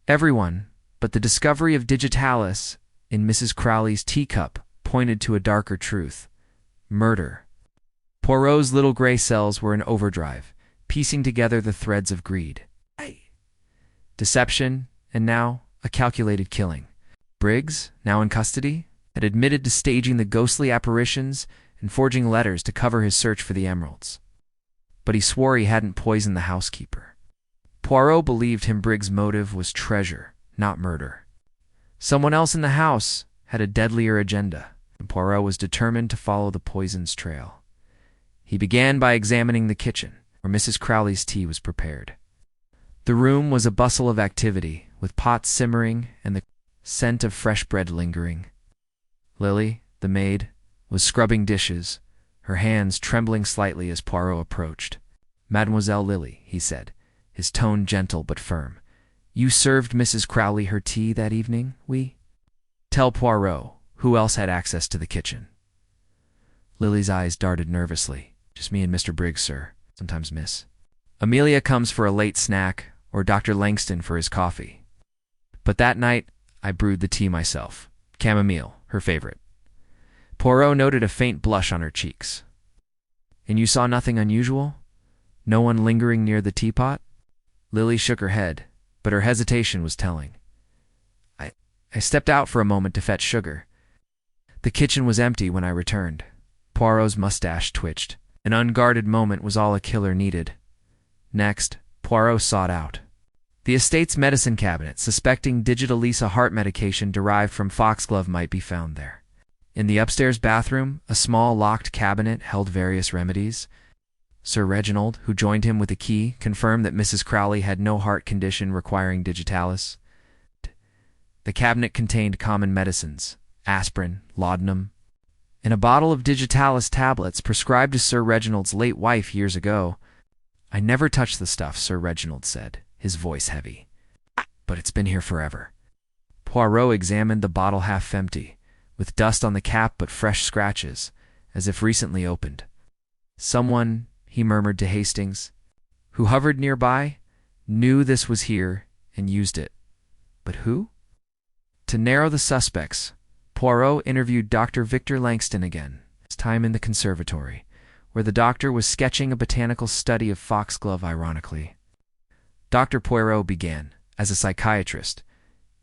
everyone, but the discovery of digitalis in Mrs. Crowley's teacup pointed to a darker truth: murder. Poirot's little gray cells were in overdrive, piecing together the threads of greed, deception, and now a calculated killing. Briggs, now in custody, had admitted to staging the ghostly apparitions and forging letters to cover his search for the emeralds. But he swore he hadn't poisoned the housekeeper. Poirot believed him Briggs' motive was treasure, not murder. Someone else in the house had a deadlier agenda, and Poirot was determined to follow the poison's trail. He began by examining the kitchen, where Mrs. Crowley's tea was prepared. The room was a bustle of activity, with pots simmering and the scent of fresh bread lingering. Lily, the maid, was scrubbing dishes, her hands trembling slightly as Poirot approached. "Mademoiselle Lily," he said, his tone gentle but firm, "you served Mrs. Crowley her tea that evening, oui?" "Tell Poirot. Who else had access to the kitchen?" Lily's eyes darted nervously. "Just me and Mr. Briggs, sir. Sometimes miss. Amelia comes for a late snack, or Dr. Langston for his coffee. But that night, I brewed the tea myself. Chamomile, her favorite." Poirot noted a faint blush on her cheeks. "And you saw nothing unusual? No one lingering near the teapot?" Lily shook her head, but her hesitation was telling. I stepped out for a moment to fetch sugar. The kitchen was empty when I returned." Poirot's mustache twitched. An unguarded moment was all a killer needed. Next, Poirot sought out the estate's medicine cabinet, suspecting Digitalisa heart medication derived from foxglove might be found there. In the upstairs bathroom, a small locked cabinet held various remedies. Sir Reginald, who joined him with a key, confirmed that Mrs. Crowley had no heart condition requiring digitalis. The cabinet contained common medicines: aspirin, laudanum, and a bottle of digitalis tablets prescribed to Sir Reginald's late wife years ago. "I never touched the stuff," Sir Reginald said, his voice heavy. "But it's been here forever." Poirot examined the bottle half empty, with dust on the cap but fresh scratches, as if recently opened. "Someone," he murmured to Hastings, "who hovered nearby, knew this was here and used it. But who?" To narrow the suspects, Poirot interviewed Dr. Victor Langston again, this time in the conservatory, where the doctor was sketching a botanical study of foxglove ironically. Dr. Poirot began, as a psychiatrist.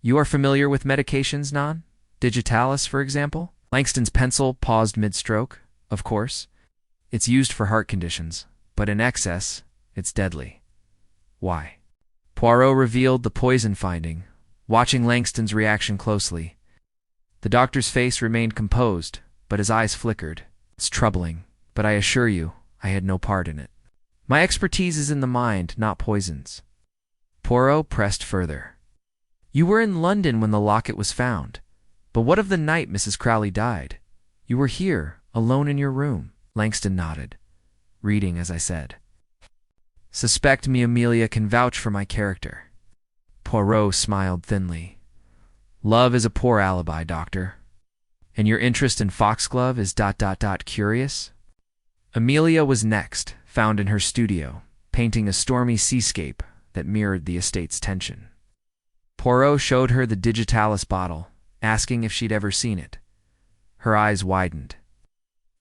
"You are familiar with medications, non? Digitalis, for example?" Langston's pencil paused mid-stroke. "Of course. It's used for heart conditions, but in excess, it's deadly." "Why?" Poirot revealed the poison finding, watching Langston's reaction closely. The doctor's face remained composed, but his eyes flickered. "It's troubling, but I assure you, I had no part in it. My expertise is in the mind, not poisons." Poirot pressed further. "You were in London when the locket was found. But what of the night Mrs. Crowley died? You were here, alone in your room." Langston nodded. "Reading, as I said." "Suspect me Amelia can vouch for my character." Poirot smiled thinly. "Love is a poor alibi, doctor. And your interest in foxglove is ... curious?" Amelia was next, found in her studio, painting a stormy seascape that mirrored the estate's tension. Poirot showed her the digitalis bottle, asking if she'd ever seen it. Her eyes widened.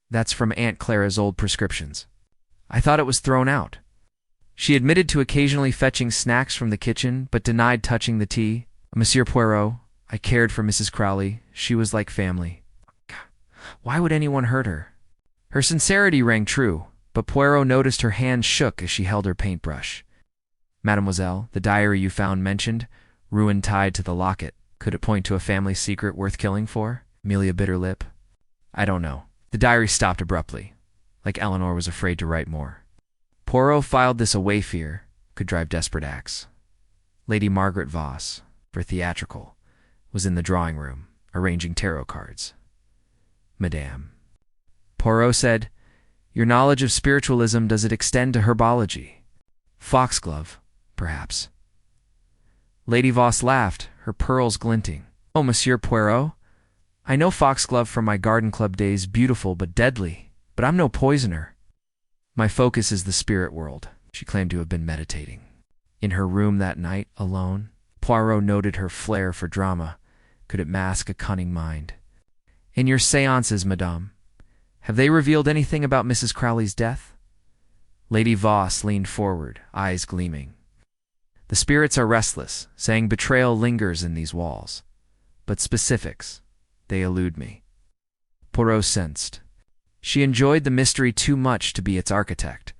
"That's from Aunt Clara's old prescriptions. I thought it was thrown out." She admitted to occasionally fetching snacks from the kitchen, but denied touching the tea. "Monsieur Poirot, I cared for Mrs. Crowley. She was like family. Why would anyone hurt her? Her sincerity rang true, but Poirot noticed her hand shook as she held her paintbrush. Mademoiselle, the diary you found mentioned ruin tied to the locket. Could it point to a family secret worth killing for? Amelia bit her lip. I don't know. The diary stopped abruptly, like Eleanor was afraid to write more. Poirot filed this away. Fear could drive desperate acts. Lady Margaret Voss, for theatrical, was in the drawing room, arranging tarot cards. Madame. Poirot said, Your knowledge of spiritualism, does it extend to herbology? Foxglove, perhaps. Lady Voss laughed, her pearls glinting. Oh, Monsieur Poirot, I know foxglove from my garden club days, beautiful but deadly, but I'm no poisoner. My focus is the spirit world. She claimed to have been meditating. In her room that night, alone, Poirot noted her flair for drama. Could it mask a cunning mind? In your seances, madame, have they revealed anything about Mrs. Crowley's death? Lady Voss leaned forward, eyes gleaming. The spirits are restless, saying betrayal lingers in these walls. But specifics, they elude me. Poirot sensed. She enjoyed the mystery too much to be its architect,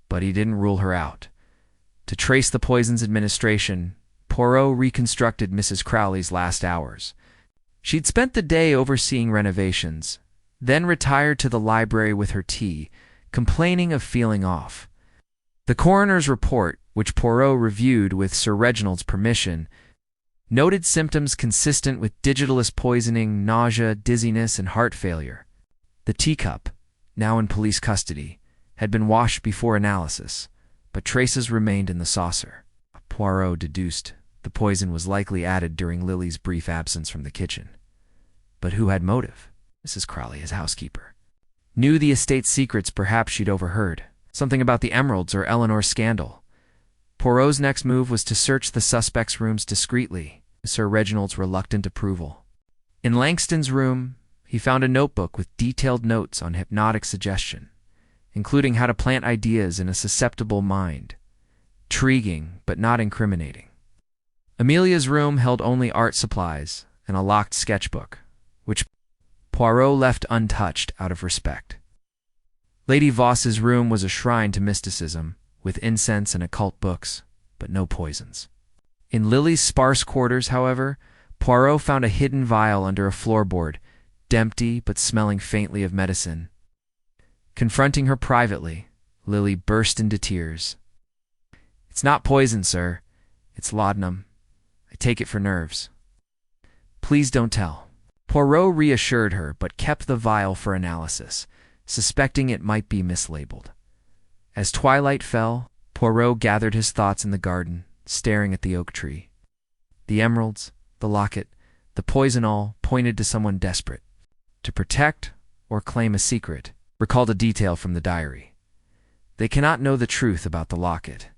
but he didn't rule her out. To trace the poison's administration, Poirot reconstructed Mrs. Crowley's last hours. She'd spent the day overseeing renovations, then retired to the library with her tea, complaining of feeling off. The coroner's report, which Poirot reviewed with Sir Reginald's permission, noted symptoms consistent with digitalis poisoning, nausea, dizziness, and heart failure. The teacup, now in police custody, had been washed before analysis, but traces remained in the saucer. Poirot deduced the poison was likely added during Lily's brief absence from the kitchen. But who had motive? Mrs. Crowley, his housekeeper. Knew the estate's secrets perhaps she'd overheard. Something about the emeralds or Eleanor's scandal. Poirot's next move was to search the suspect's rooms discreetly, Sir Reginald's reluctant approval. In Langston's room, he found a notebook with detailed notes on hypnotic suggestion, including how to plant ideas in a susceptible mind. Intriguing, but not incriminating. Amelia's room held only art supplies and a locked sketchbook, which Poirot left untouched out of respect. Lady Voss's room was a shrine to mysticism, with incense and occult books, but no poisons. In Lily's sparse quarters, however, Poirot found a hidden vial under a floorboard, empty but smelling faintly of medicine. Confronting her privately, Lily burst into tears. It's not poison, sir. It's laudanum. I take it for nerves. Please don't tell. Poirot reassured her, but kept the vial for analysis, suspecting it might be mislabeled. As twilight fell, Poirot gathered his thoughts in the garden, staring at the oak tree. The emeralds, the locket, the poison all pointed to someone desperate. To protect or claim a secret, recalled a detail from the diary. They cannot know the truth about the locket.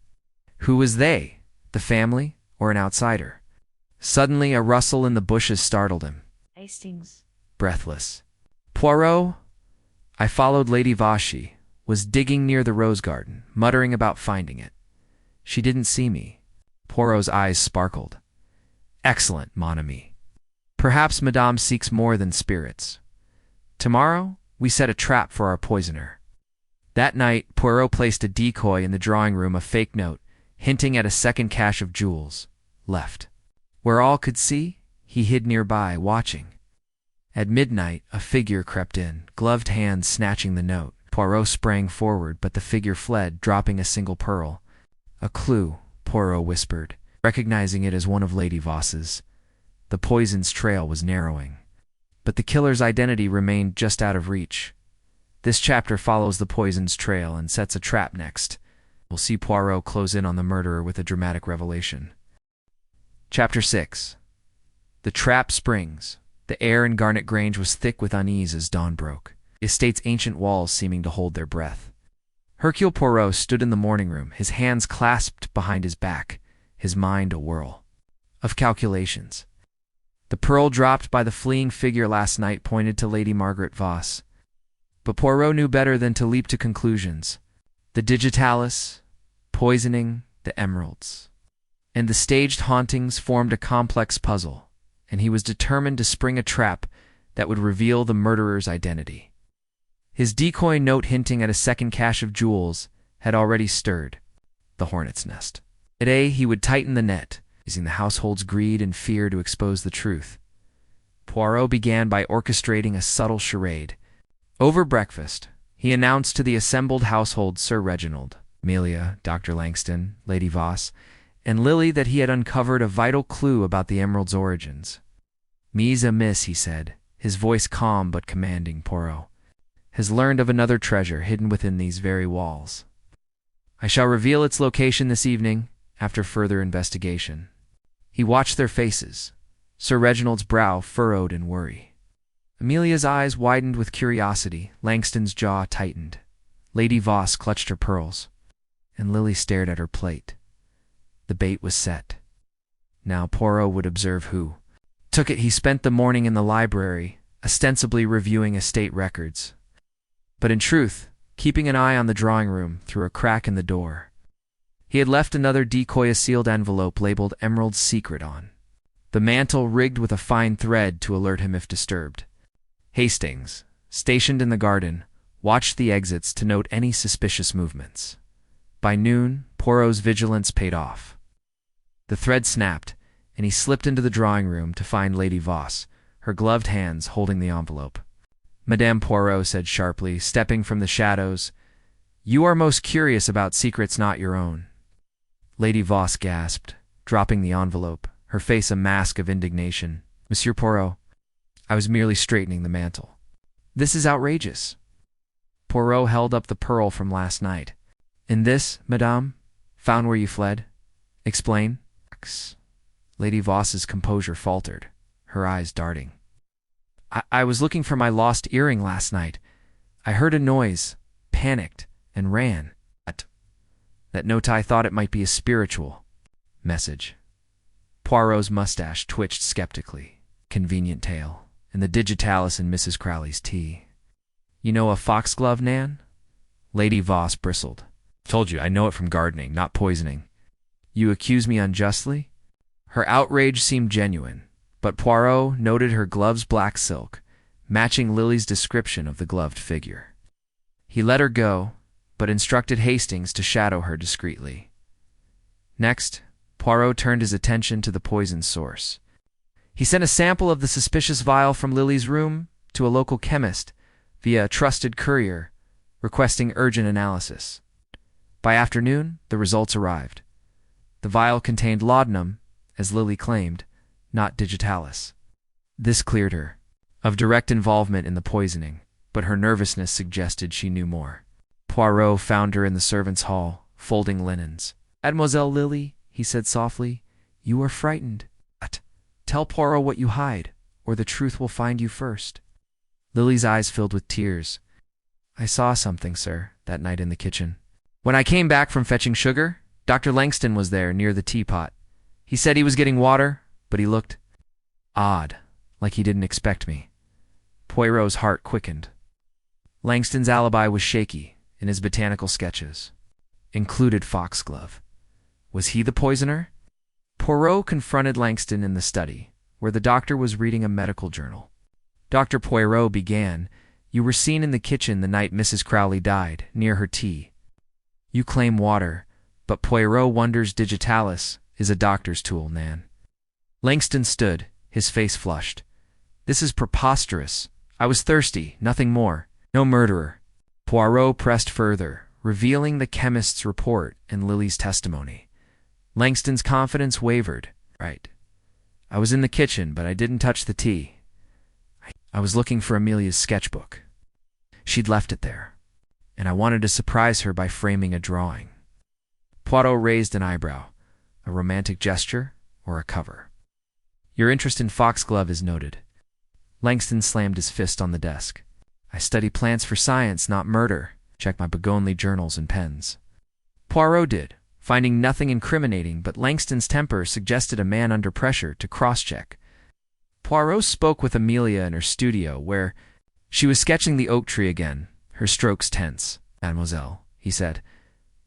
Who was they? The family or an outsider? Suddenly a rustle in the bushes startled him. Hastings. Breathless. Poirot? I followed Lady Voss, was digging near the rose garden, muttering about finding it. She didn't see me. Poirot's eyes sparkled. Excellent, mon ami. Perhaps Madame seeks more than spirits. Tomorrow, we set a trap for our poisoner. That night, Poirot placed a decoy in the drawing room, a fake note, hinting at a second cache of jewels, left. Where all could see, he hid nearby, watching. At midnight, a figure crept in, gloved hands snatching the note. Poirot sprang forward, but the figure fled, dropping a single pearl. A clue, Poirot whispered, recognizing it as one of Lady Voss's. The poison's trail was narrowing. But the killer's identity remained just out of reach. This chapter follows the poison's trail and sets a trap next. We'll see Poirot close in on the murderer with a dramatic revelation. Chapter 6. The trap springs. The air in Garnet Grange was thick with unease as dawn broke, the estate's ancient walls seeming to hold their breath. Hercule Poirot stood in the morning room, his hands clasped behind his back, his mind a whirl of calculations. The pearl dropped by the fleeing figure last night pointed to Lady Margaret Voss. But Poirot knew better than to leap to conclusions. The digitalis, poisoning, the emeralds, and the staged hauntings formed a complex puzzle, and he was determined to spring a trap that would reveal the murderer's identity. His decoy note hinting at a second cache of jewels had already stirred the hornet's nest. Today he would tighten the net, using the household's greed and fear to expose the truth. Poirot began by orchestrating a subtle charade. Over breakfast, he announced to the assembled household Sir Reginald, Amelia, Dr. Langston, Lady Voss, and Lily that he had uncovered a vital clue about the emerald's origins. "Mise a miss," he said, his voice calm but commanding. "Poirot has learned of another treasure hidden within these very walls. I shall reveal its location this evening, after further investigation." He watched their faces, Sir Reginald's brow furrowed in worry. Amelia's eyes widened with curiosity, Langston's jaw tightened. Lady Voss clutched her pearls, and Lily stared at her plate. The bait was set. Now Poirot would observe who took it. He spent the morning in the library, ostensibly reviewing estate records, but in truth, keeping an eye on the drawing room through a crack in the door. He had left another decoy, a sealed envelope labeled Emerald's Secret on the mantel, rigged with a fine thread to alert him if disturbed. Hastings, stationed in the garden, watched the exits to note any suspicious movements. By noon, Poirot's vigilance paid off. The thread snapped, and he slipped into the drawing room to find Lady Voss, her gloved hands holding the envelope. "Madame," Poirot said sharply, stepping from the shadows, "you are most curious about secrets not your own." Lady Voss gasped, dropping the envelope, her face a mask of indignation. "Monsieur Poirot, I was merely straightening the mantle." "This is outrageous." Poirot held up the pearl from last night. "In this, madame, found where you fled. Explain." Lady Voss's composure faltered, her eyes darting. I was looking for my lost earring last night. I heard a noise, panicked, and ran. That note, I thought it might be a spiritual message." Poirot's mustache twitched skeptically. "Convenient tale. And the digitalis in Mrs. Crowley's tea." "You know a foxglove, Nan?" Lady Voss bristled. "Told you, I know it from gardening, not poisoning." "You accuse me unjustly?" Her outrage seemed genuine, but Poirot noted her glove's black silk, matching Lily's description of the gloved figure. He let her go, but instructed Hastings to shadow her discreetly. Next, Poirot turned his attention to the poison source. He sent a sample of the suspicious vial from Lily's room to a local chemist via a trusted courier, requesting urgent analysis. By afternoon, the results arrived. The vial contained laudanum, as Lily claimed, not digitalis. This cleared her of direct involvement in the poisoning, but her nervousness suggested she knew more. Poirot found her in the servants' hall, folding linens. "Mademoiselle Lily," he said softly, "you are frightened. Tell Poirot what you hide, or the truth will find you first." Lily's eyes filled with tears. "I saw something, sir, that night in the kitchen. When I came back from fetching sugar, Dr. Langston was there near the teapot. He said he was getting water, but he looked odd, like he didn't expect me." Poirot's heart quickened. Langston's alibi was shaky in his botanical sketches. Included foxglove. Was he the poisoner? Poirot confronted Langston in the study, where the doctor was reading a medical journal. "Dr. Poirot began, you were seen in the kitchen the night Mrs. Crowley died, near her tea. You claim water, but Poirot wonders digitalis is a doctor's tool, Nan." Langston stood, his face flushed. "This is preposterous. I was thirsty, nothing more. No murderer." Poirot pressed further, revealing the chemist's report and Lily's testimony. Langston's confidence wavered. "Right. I was in the kitchen, but I didn't touch the tea. I was looking for Amelia's sketchbook. She'd left it there, and I wanted to surprise her by framing a drawing." Poirot raised an eyebrow. A romantic gesture or a cover? "Your interest in foxglove is noted." Langston slammed his fist on the desk. "I study plants for science, not murder. Check my Begonley journals and pens." Poirot did, finding nothing incriminating, but Langston's temper suggested a man under pressure to cross-check. Poirot spoke with Amelia in her studio, where she was sketching the oak tree again, her strokes tense. "Mademoiselle," he said,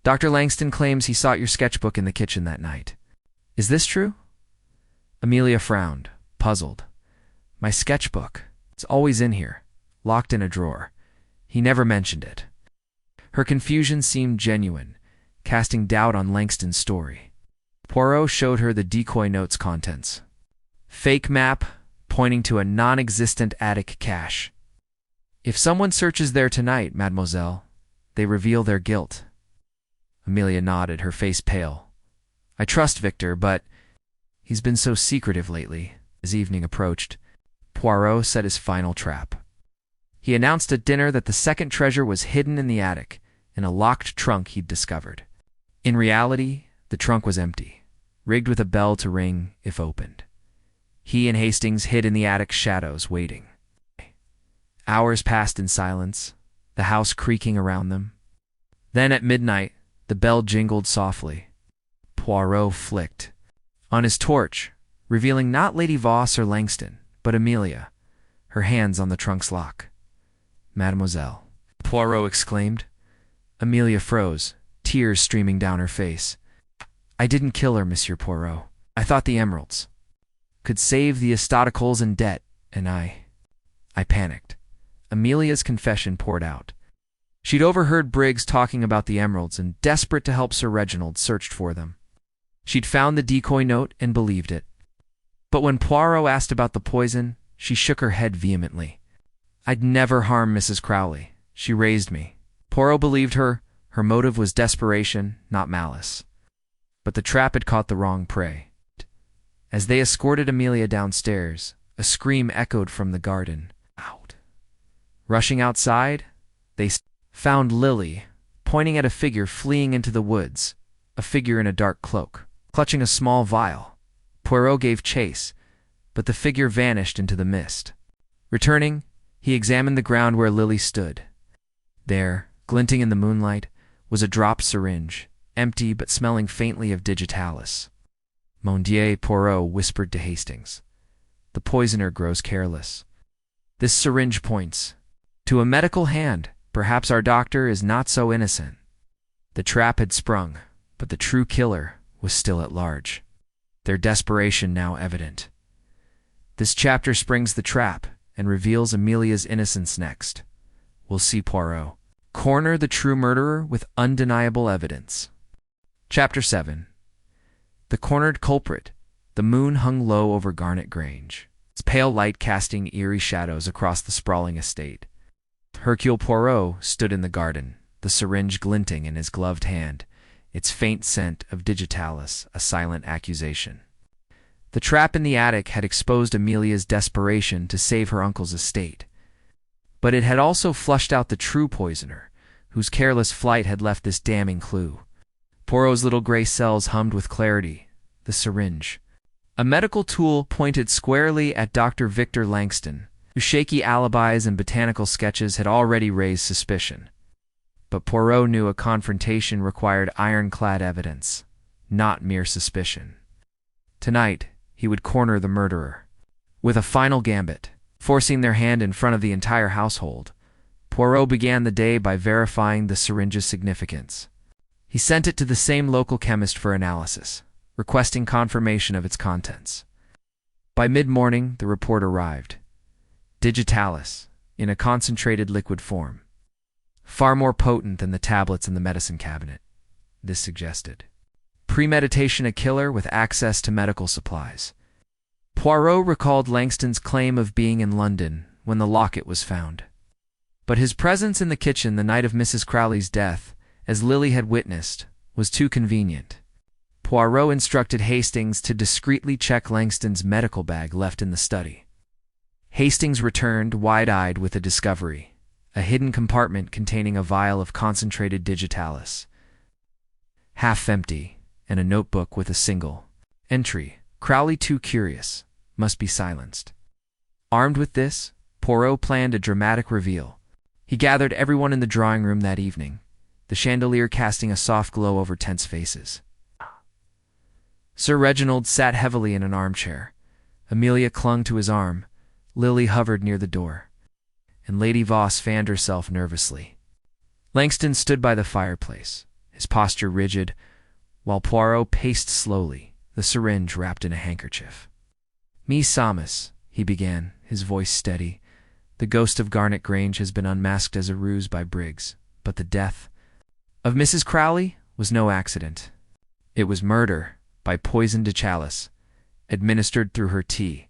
"Dr. Langston claims he sought your sketchbook in the kitchen that night. Is this true?" Amelia frowned, puzzled. My sketchbook. It's always in here, locked in a drawer. He never mentioned it. Her confusion seemed genuine, casting doubt on Langston's story. Poirot showed her the decoy note's contents. Fake map pointing to a non-existent attic cache. If someone searches there tonight, mademoiselle, they reveal their guilt. Amelia nodded, her face pale. I trust Victor, but he's been so secretive lately. As evening approached, Poirot set his final trap. He announced at dinner that the second treasure was hidden in the attic, in a locked trunk he'd discovered. In reality, the trunk was empty, rigged with a bell to ring if opened. He and Hastings hid in the attic's shadows, waiting. Hours passed in silence, the house creaking around them. Then at midnight, the bell jingled softly. Poirot flicked on his torch, revealing not Lady Voss or Langston, but Amelia, her hands on the trunk's lock. Mademoiselle, Poirot exclaimed. Amelia froze, tears streaming down her face. I didn't kill her, Monsieur Poirot. I thought the emeralds could save the Estaticoles in debt, and I panicked. Amelia's confession poured out. She'd overheard Briggs talking about the emeralds and, desperate to help Sir Reginald, searched for them. She'd found the decoy note and believed it. But when Poirot asked about the poison, she shook her head vehemently. I'd never harm Mrs. Crowley. She raised me. Poirot believed her. Her motive was desperation, not malice. But the trap had caught the wrong prey. As they escorted Amelia downstairs, a scream echoed from the garden. Out. Rushing outside, they found Lily, pointing at a figure fleeing into the woods, a figure in a dark cloak, clutching a small vial. Poirot gave chase, but the figure vanished into the mist. Returning, he examined the ground where Lily stood. There, glinting in the moonlight, was a dropped syringe, empty but smelling faintly of digitalis. Mon Dieu, Poirot whispered to Hastings. The poisoner grows careless. This syringe points to a medical hand. Perhaps our doctor is not so innocent. The trap had sprung, but the true killer was still at large. Their desperation now evident. This chapter springs the trap and reveals Amelia's innocence next. We'll see Poirot corner the true murderer with undeniable evidence. Chapter 7. The cornered culprit. The moon hung low over Garnet Grange, its pale light casting eerie shadows across the sprawling estate. Hercule Poirot stood in the garden, the syringe glinting in his gloved hand, its faint scent of digitalis a silent accusation. The trap in the attic had exposed Amelia's desperation to save her uncle's estate. But it had also flushed out the true poisoner, whose careless flight had left this damning clue. Poirot's little gray cells hummed with clarity. The syringe. A medical tool pointed squarely at Dr. Victor Langston, whose shaky alibis and botanical sketches had already raised suspicion. But Poirot knew a confrontation required ironclad evidence, not mere suspicion. Tonight, he would corner the murderer. With a final gambit, forcing their hand in front of the entire household, Poirot began the day by verifying the syringe's significance. He sent it to the same local chemist for analysis, requesting confirmation of its contents. By mid-morning, the report arrived. Digitalis, in a concentrated liquid form. Far more potent than the tablets in the medicine cabinet, this suggested. Premeditation, a killer with access to medical supplies. Poirot recalled Langston's claim of being in London when the locket was found. But his presence in the kitchen the night of Mrs. Crowley's death, as Lily had witnessed, was too convenient. Poirot instructed Hastings to discreetly check Langston's medical bag left in the study. Hastings returned, wide-eyed with a discovery, a hidden compartment containing a vial of concentrated digitalis, half empty, and a notebook with a single entry. Crowley, too curious, must be silenced. Armed with this, Poirot planned a dramatic reveal. He gathered everyone in the drawing room that evening, the chandelier casting a soft glow over tense faces. Sir Reginald sat heavily in an armchair. Amelia clung to his arm. Lily hovered near the door, and Lady Voss fanned herself nervously. Langston stood by the fireplace, his posture rigid, while Poirot paced slowly, the syringe wrapped in a handkerchief. "Me Samus," he began, his voice steady. "The ghost of Garnet Grange has been unmasked as a ruse by Briggs, but the death of Mrs. Crowley was no accident. It was murder by poison de chalice, administered through her tea.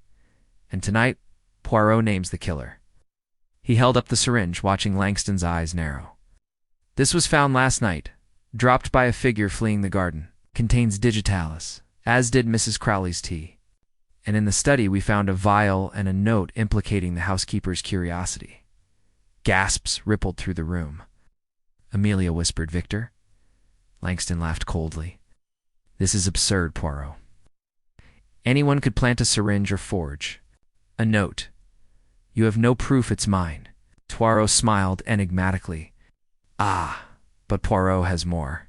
And tonight, Poirot names the killer." He held up the syringe, watching Langston's eyes narrow. "This was found last night, dropped by a figure fleeing the garden. Contains digitalis, as did Mrs. Crowley's tea. And in the study we found a vial and a note implicating the housekeeper's curiosity." Gasps rippled through the room. "Amelia," whispered Victor. Langston laughed coldly. "This is absurd, Poirot. Anyone could plant a syringe or forge a note. You have no proof it's mine." Poirot smiled enigmatically. "Ah, but Poirot has more.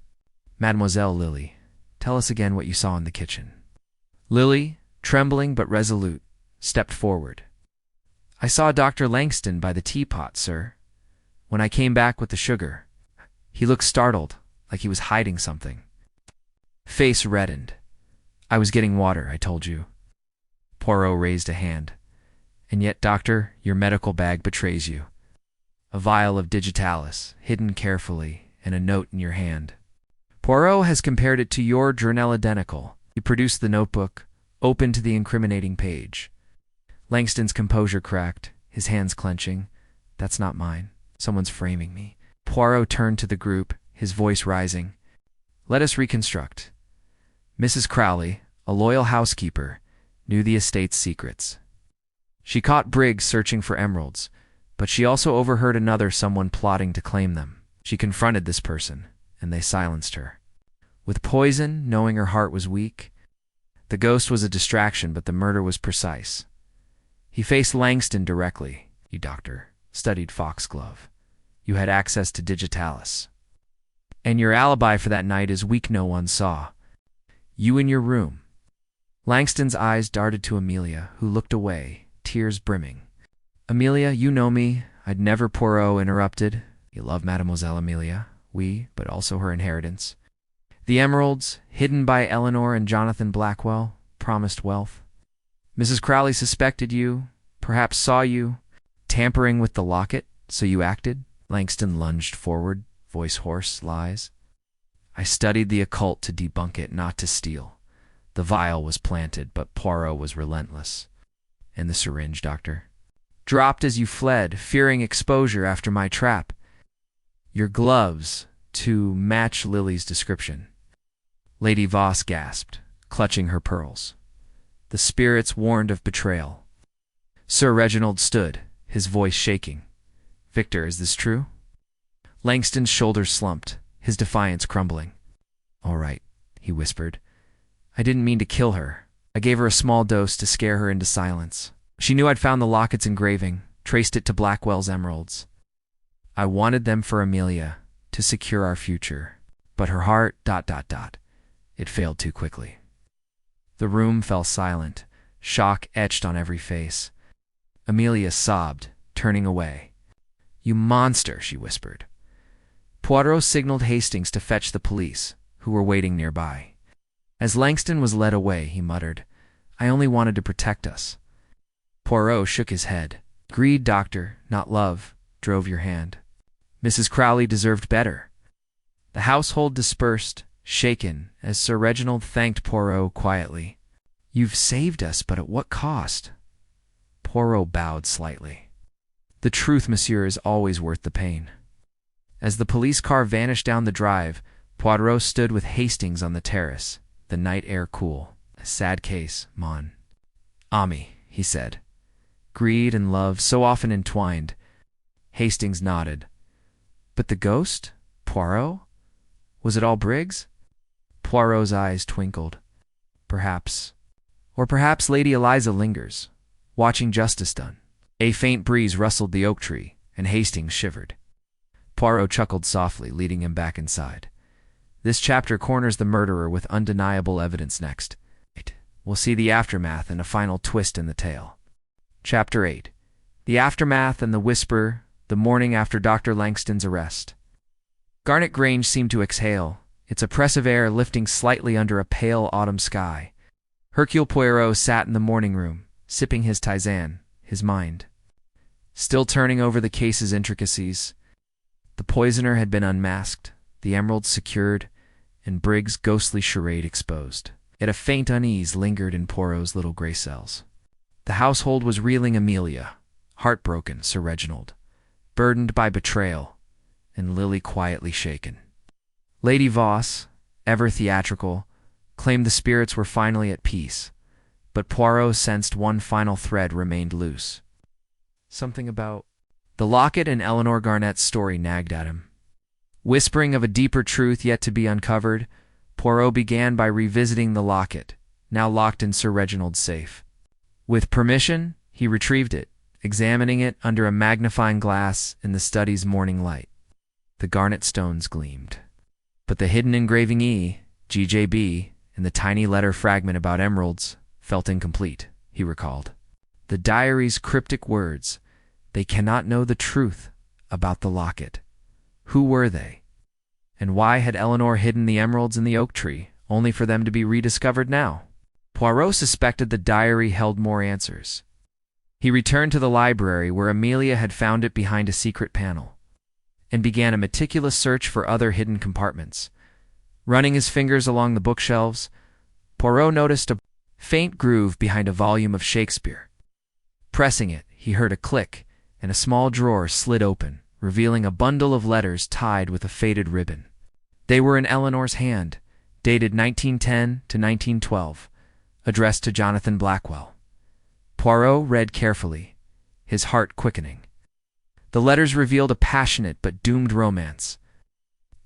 Mademoiselle Lily, tell us again what you saw in the kitchen." Lily, trembling but resolute, stepped forward. "I saw Dr. Langston by the teapot, sir. When I came back with the sugar, he looked startled, like he was hiding something. Face reddened. I was getting water, I told you." Poirot raised a hand. "And yet, doctor, your medical bag betrays you. A vial of digitalis, hidden carefully, and a note in your hand. Poirot has compared it to your journal identical." He produced the notebook, open to the incriminating page. Langston's composure cracked, his hands clenching. "That's not mine. Someone's framing me." Poirot turned to the group, his voice rising. "Let us reconstruct. Mrs. Crowley, a loyal housekeeper, knew the estate's secrets. She caught Briggs searching for emeralds, but she also overheard someone plotting to claim them. She confronted this person, and they silenced her. With poison, knowing her heart was weak, the ghost was a distraction, but the murder was precise. He faced Langston directly. You, doctor, studied foxglove. You had access to digitalis. And your alibi for that night is weak, no one saw. You in your room." Langston's eyes darted to Amelia, who looked away, tears brimming. "Amelia, you know me. I'd never." Poirot interrupted. "You love Mademoiselle Amelia. Oui, but also her inheritance. The emeralds, hidden by Eleanor and Jonathan Blackwell, promised wealth. Mrs. Crowley suspected you, perhaps saw you, tampering with the locket, so you acted." Langston lunged forward, voice hoarse. "Lies. I studied the occult to debunk it, not to steal. The vial was planted, but Poirot was relentless. And the syringe, doctor? Dropped as you fled, fearing exposure after my trap. Your gloves, to match Lily's description." Lady Voss gasped, clutching her pearls. The spirits warned of betrayal. Sir Reginald stood, his voice shaking. "Victor, is this true?" Langston's shoulders slumped, his defiance crumbling. "All right," he whispered. "I didn't mean to kill her. I gave her a small dose to scare her into silence. She knew I'd found the locket's engraving, traced it to Blackwell's emeralds. I wanted them for Amelia, to secure our future. But her heart, ... It failed too quickly." The room fell silent, shock etched on every face. Amelia sobbed, turning away. "You monster," she whispered. Poirot signaled Hastings to fetch the police, who were waiting nearby. As Langston was led away, he muttered, "I only wanted to protect us." Poirot shook his head. "Greed, doctor, not love, drove your hand. Mrs. Crowley deserved better." The household dispersed, shaken, as Sir Reginald thanked Poirot quietly. "You've saved us, but at what cost?" Poirot bowed slightly. "The truth, monsieur, is always worth the pain." As the police car vanished down the drive, Poirot stood with Hastings on the terrace, the night air cool. "A sad case, mon ami," he said. "Greed and love so often entwined." Hastings nodded. "But the ghost? Poirot? Was it all Briggs?" Poirot's eyes twinkled. "Perhaps. Or perhaps Lady Eliza lingers, watching justice done." A faint breeze rustled the oak tree, and Hastings shivered. Poirot chuckled softly, leading him back inside. "This chapter corners the murderer with undeniable evidence next. We'll see the aftermath and a final twist in the tale." Chapter 8. The Aftermath and the Whisper, the morning after Dr. Langston's arrest. Garnet Grange seemed to exhale, its oppressive air lifting slightly under a pale autumn sky. Hercule Poirot sat in the morning room, sipping his tisane, his mind still turning over the case's intricacies. The poisoner had been unmasked, the emeralds secured, and Briggs' ghostly charade exposed. Yet a faint unease lingered in Poirot's little grey cells. The household was reeling Amelia, heartbroken Sir Reginald, burdened by betrayal, and Lily quietly shaken. Lady Voss, ever theatrical, claimed the spirits were finally at peace, but Poirot sensed one final thread remained loose. Something about the locket and Eleanor Garnet's story nagged at him. Whispering of a deeper truth yet to be uncovered, Poirot began by revisiting the locket, now locked in Sir Reginald's safe. With permission, he retrieved it, examining it under a magnifying glass in the study's morning light. The garnet stones gleamed, but the hidden engraving E, GJB, and the tiny letter fragment about emeralds felt incomplete, he recalled. The diary's cryptic words, "They cannot know the truth about the locket." Who were they? And why had Eleanor hidden the emeralds in the oak tree, only for them to be rediscovered now? Poirot suspected the diary held more answers. He returned to the library where Amelia had found it behind a secret panel, and began a meticulous search for other hidden compartments. Running his fingers along the bookshelves, Poirot noticed a faint groove behind a volume of Shakespeare. Pressing it, he heard a click, and a small drawer slid open, revealing a bundle of letters tied with a faded ribbon. They were in Eleanor's hand, dated 1910 to 1912, addressed to Jonathan Blackwell. Poirot read carefully, his heart quickening. The letters revealed a passionate but doomed romance.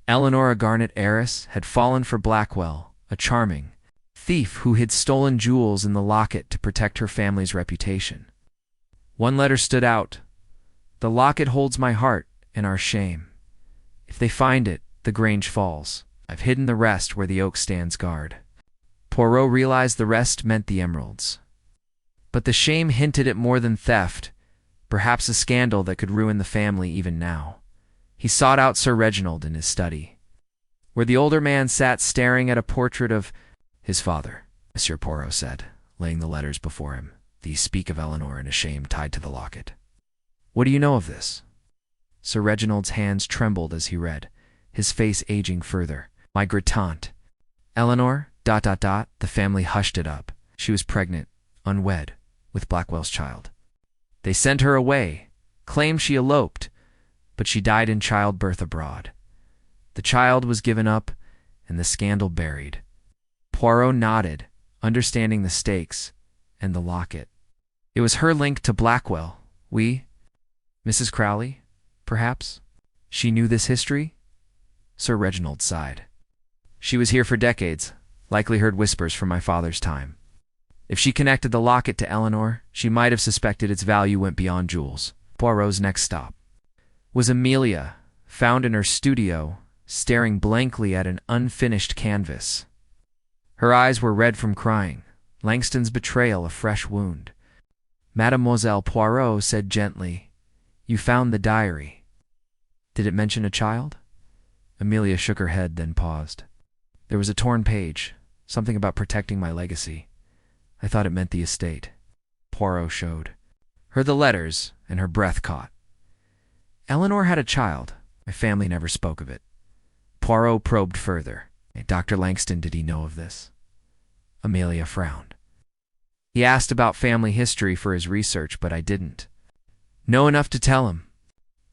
Eleanor, a Garnet heiress, had fallen for Blackwell, a charming thief who hid stolen jewels in the locket to protect her family's reputation. One letter stood out. "The locket holds my heart and our shame. If they find it, the Grange falls. I've hidden the rest where the oak stands guard." Poirot realized the rest meant the emeralds. But the shame hinted at more than theft, perhaps a scandal that could ruin the family even now. He sought out Sir Reginald in his study, where the older man sat staring at a portrait of his father. "Monsieur," Poirot said, laying the letters before him. "These speak of Eleanor and a shame tied to the locket. What do you know of this?" Sir Reginald's hands trembled as he read, his face aging further. "My gratante, Eleanor, ... The family hushed it up. She was pregnant, unwed, with Blackwell's child. They sent her away, claimed she eloped, but she died in childbirth abroad. The child was given up, and the scandal buried." Poirot nodded, understanding the stakes, and the locket. It was her link to Blackwell. Mrs. Crowley, perhaps? She knew this history? Sir Reginald sighed. "She was here for decades, likely heard whispers from my father's time. If she connected the locket to Eleanor, she might have suspected its value went beyond jewels." Poirot's next stop was Amelia, found in her studio, staring blankly at an unfinished canvas. Her eyes were red from crying, Langston's betrayal a fresh wound. Mademoiselle, Poirot said gently, "You found the diary. Did it mention a child?" Amelia shook her head, then paused. "There was a torn page, something about protecting my legacy. I thought it meant the estate." Poirot showed her the letters, and her breath caught. "Eleanor had a child. My family never spoke of it." Poirot probed further. "Dr. Langston, did he know of this?" Amelia frowned. "He asked about family history for his research, but I didn't know enough to tell him."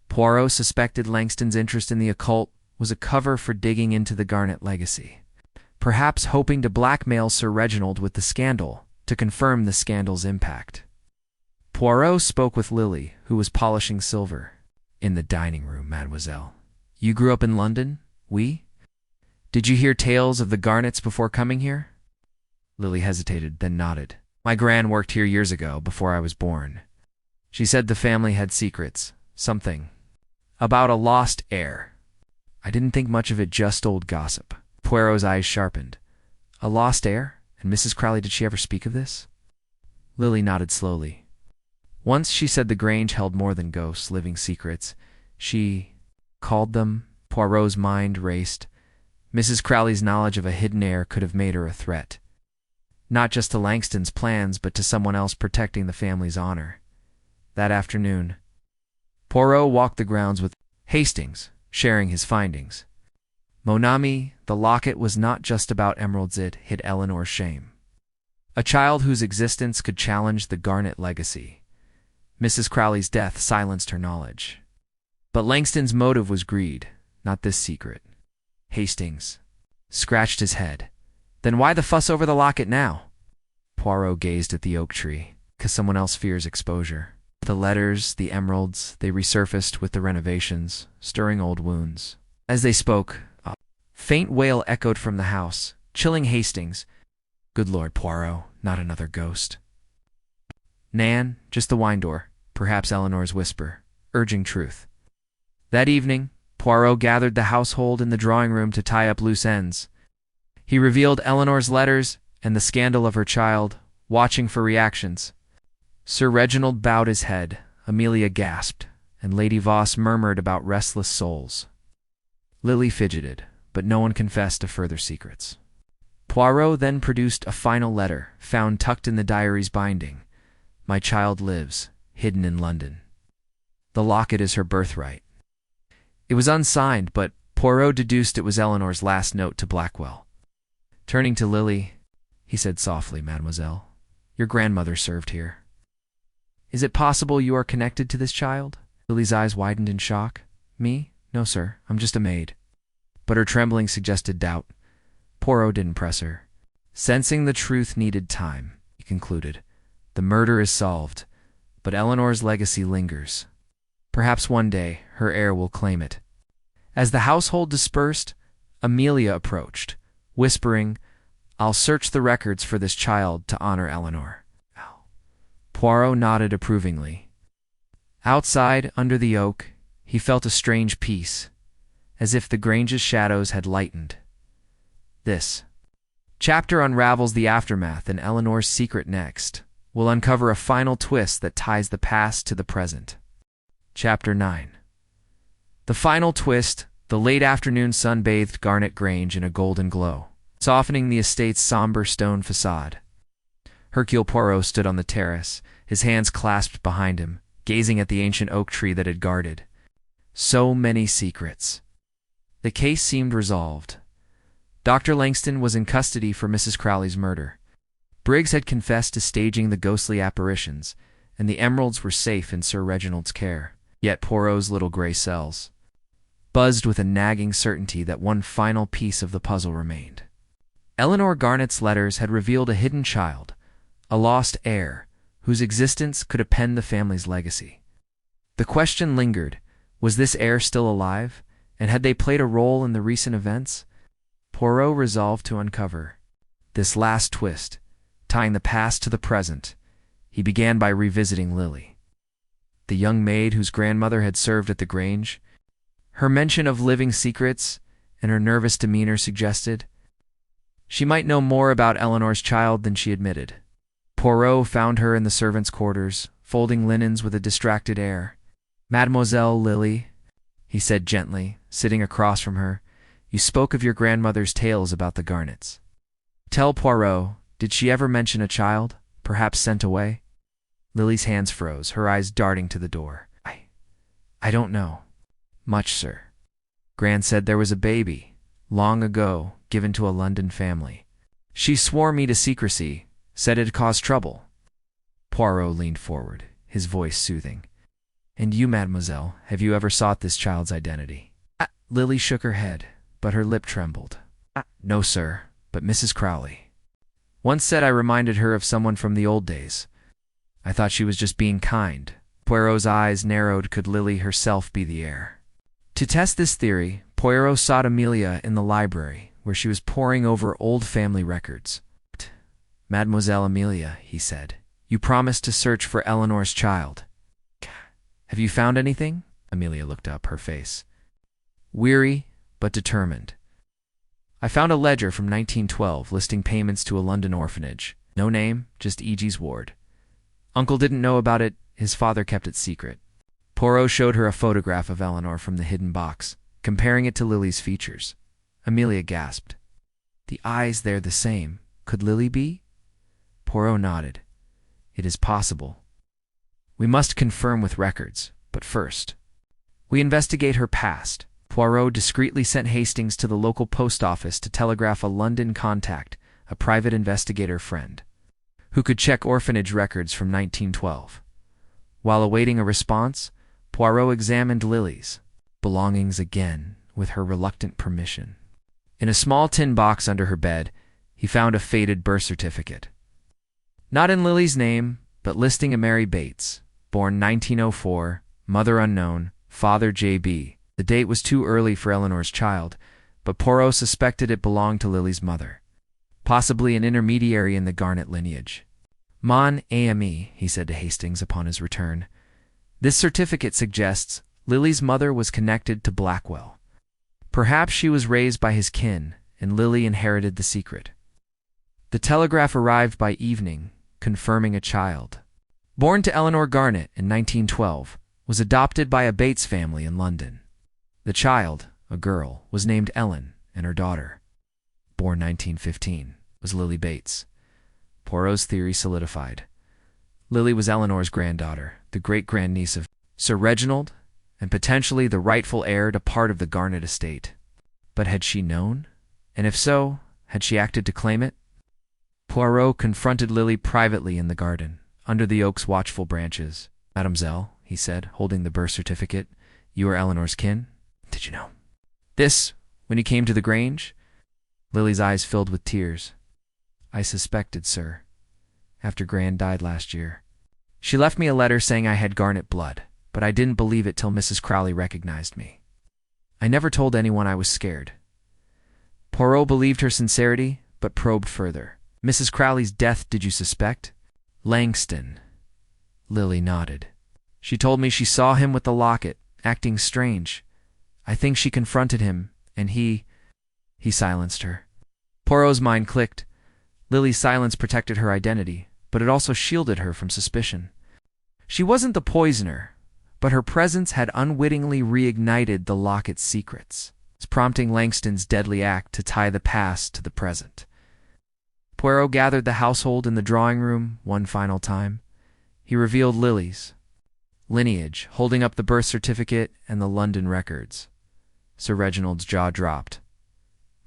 Poirot suspected Langston's interest in the occult was a cover for digging into the Garnet legacy, perhaps hoping to blackmail Sir Reginald with the scandal to confirm the scandal's impact. Poirot spoke with Lily, who was polishing silver. "In the dining room, mademoiselle. You grew up in London? Oui? Did you hear tales of the Garnets before coming here?" Lily hesitated, then nodded. "My gran worked here years ago, before I was born. She said the family had secrets, something about a lost heir. I didn't think much of it, just old gossip." Poirot's eyes sharpened. "A lost heir? And Mrs. Crowley, did she ever speak of this?" Lily nodded slowly. "Once she said the Grange held more than ghosts, living secrets. She called them." Poirot's mind raced. Mrs. Crowley's knowledge of a hidden heir could have made her a threat. not just to Langston's plans but to someone else protecting the family's honor. That afternoon, Poirot walked the grounds with Hastings, sharing his findings. Mon ami, the locket was not just about emeralds, it hid Eleanor's shame. A child whose existence could challenge the Garnet legacy. Mrs. Crowley's death silenced her knowledge. But Langston's motive was greed, not this secret. Hastings scratched his head. Then why the fuss over the locket now? Poirot gazed at the oak tree. 'Cause someone else fears exposure. The letters, the emeralds, they resurfaced with the renovations, stirring old wounds. As they spoke, a faint wail echoed from the house, chilling Hastings. Good Lord, Poirot, not another ghost. Nan, just the wine door, perhaps Eleanor's whisper, urging truth. That evening, Poirot gathered the household in the drawing room to tie up loose ends. He revealed Eleanor's letters and the scandal of her child, watching for reactions. Sir Reginald bowed his head, Amelia gasped, and Lady Voss murmured about restless souls. Lily fidgeted, but no one confessed to further secrets. Poirot then produced a final letter, found tucked in the diary's binding. My child lives, hidden in London. The locket is her birthright. It was unsigned, but Poirot deduced it was Eleanor's last note to Blackwell. Turning to Lily, he said softly, Mademoiselle, your grandmother served here. Is it possible you are connected to this child? Lily's eyes widened in shock. Me? No, sir. I'm just a maid. But her trembling suggested doubt. Poirot didn't press her. Sensing the truth needed time, he concluded. The murder is solved, but Eleanor's legacy lingers. Perhaps one day her heir will claim it. As the household dispersed, Amelia approached, whispering, I'll search the records for this child to honor Eleanor. Poirot nodded approvingly. Outside, under the oak, he felt a strange peace, as if the Grange's shadows had lightened. This chapter unravels the aftermath and Eleanor's secret next. Will uncover a final twist that ties the past to the present. Chapter 9. The final twist, the late afternoon sun bathed Garnet Grange in a golden glow, softening the estate's somber stone facade. Hercule Poirot stood on the terrace, his hands clasped behind him, gazing at the ancient oak tree that had guarded. So many secrets. The case seemed resolved. Dr. Langston was in custody for Mrs. Crowley's murder. Briggs had confessed to staging the ghostly apparitions, and the emeralds were safe in Sir Reginald's care. Yet Poirot's little gray cells buzzed with a nagging certainty that one final piece of the puzzle remained. Eleanor Garnet's letters had revealed a hidden child, a lost heir, whose existence could append the family's legacy. The question lingered, was this heir still alive, and had they played a role in the recent events? Poirot resolved to uncover this last twist, tying the past to the present. He began by revisiting Lily, the young maid whose grandmother had served at the Grange. Her mention of living secrets and her nervous demeanor suggested she might know more about Eleanor's child than she admitted. Poirot found her in the servants' quarters, folding linens with a distracted air. Mademoiselle Lily, he said gently, sitting across from her, you spoke of your grandmother's tales about the Garnets. Tell Poirot, did she ever mention a child, perhaps sent away? Lily's hands froze, her eyes darting to the door. I don't know. Much, sir. Gran said there was a baby, long ago, given to a London family. She swore me to secrecy, said it'd cause trouble. Poirot leaned forward, his voice soothing. And you, mademoiselle, have you ever sought this child's identity? Lily shook her head, but her lip trembled. No, sir, but Mrs. Crowley once said I reminded her of someone from the old days. I thought she was just being kind. Poirot's eyes narrowed. Could Lily herself be the heir? To test this theory, Poirot sought Amelia in the library, where she was poring over old family records. Mademoiselle Amelia, he said, you promised to search for Eleanor's child. Have you found anything? Amelia looked up, her face weary but determined. I found a ledger from 1912 listing payments to a London orphanage. No name, just E.G.'s ward. Uncle didn't know about it, his father kept it secret. Poirot showed her a photograph of Eleanor from the hidden box, comparing it to Lily's features. Amelia gasped. The eyes, they're the same. Could Lily be? Poirot nodded. It is possible. We must confirm with records, but first, we investigate her past. Poirot discreetly sent Hastings to the local post office to telegraph a London contact, a private investigator friend, who could check orphanage records from 1912. While awaiting a response, Poirot examined Lily's belongings again with her reluctant permission. In a small tin box under her bed, he found a faded birth certificate. Not in Lily's name, but listing a Mary Bates, born 1904, mother unknown, father J.B. The date was too early for Eleanor's child, but Poirot suspected it belonged to Lily's mother, possibly an intermediary in the Garnet lineage. Mon ami, he said to Hastings upon his return. This certificate suggests Lily's mother was connected to Blackwell. Perhaps she was raised by his kin, and Lily inherited the secret. The telegraph arrived by evening, confirming a child. Born to Eleanor Garnet in 1912, was adopted by a Bates family in London. The child, a girl, was named Ellen, and her daughter, born 1915, was Lily Bates. Poirot's theory solidified. Lily was Eleanor's granddaughter, the great-grandniece of Sir Reginald, and potentially the rightful heir to part of the Garnet estate. But had she known? And if so, had she acted to claim it? Poirot confronted Lily privately in the garden, under the oak's watchful branches. "Mademoiselle," he said, holding the birth certificate, "you are Eleanor's kin? Did you know?" This, when he came to the Grange? Lily's eyes filled with tears. "I suspected, sir, after Gran died last year. She left me a letter saying I had Garnet blood, but I didn't believe it till Mrs. Crowley recognized me. I never told anyone I was scared." Poirot believed her sincerity, but probed further. "Mrs. Crowley's death, did you suspect?" "Langston." Lily nodded. "She told me she saw him with the locket, acting strange. I think she confronted him, and he silenced her." Poirot's mind clicked. Lily's silence protected her identity, but it also shielded her from suspicion. She wasn't the poisoner, but her presence had unwittingly reignited the locket's secrets, prompting Langston's deadly act to tie the past to the present. Poirot gathered the household in the drawing room one final time. He revealed Lily's lineage, holding up the birth certificate and the London records. Sir Reginald's jaw dropped.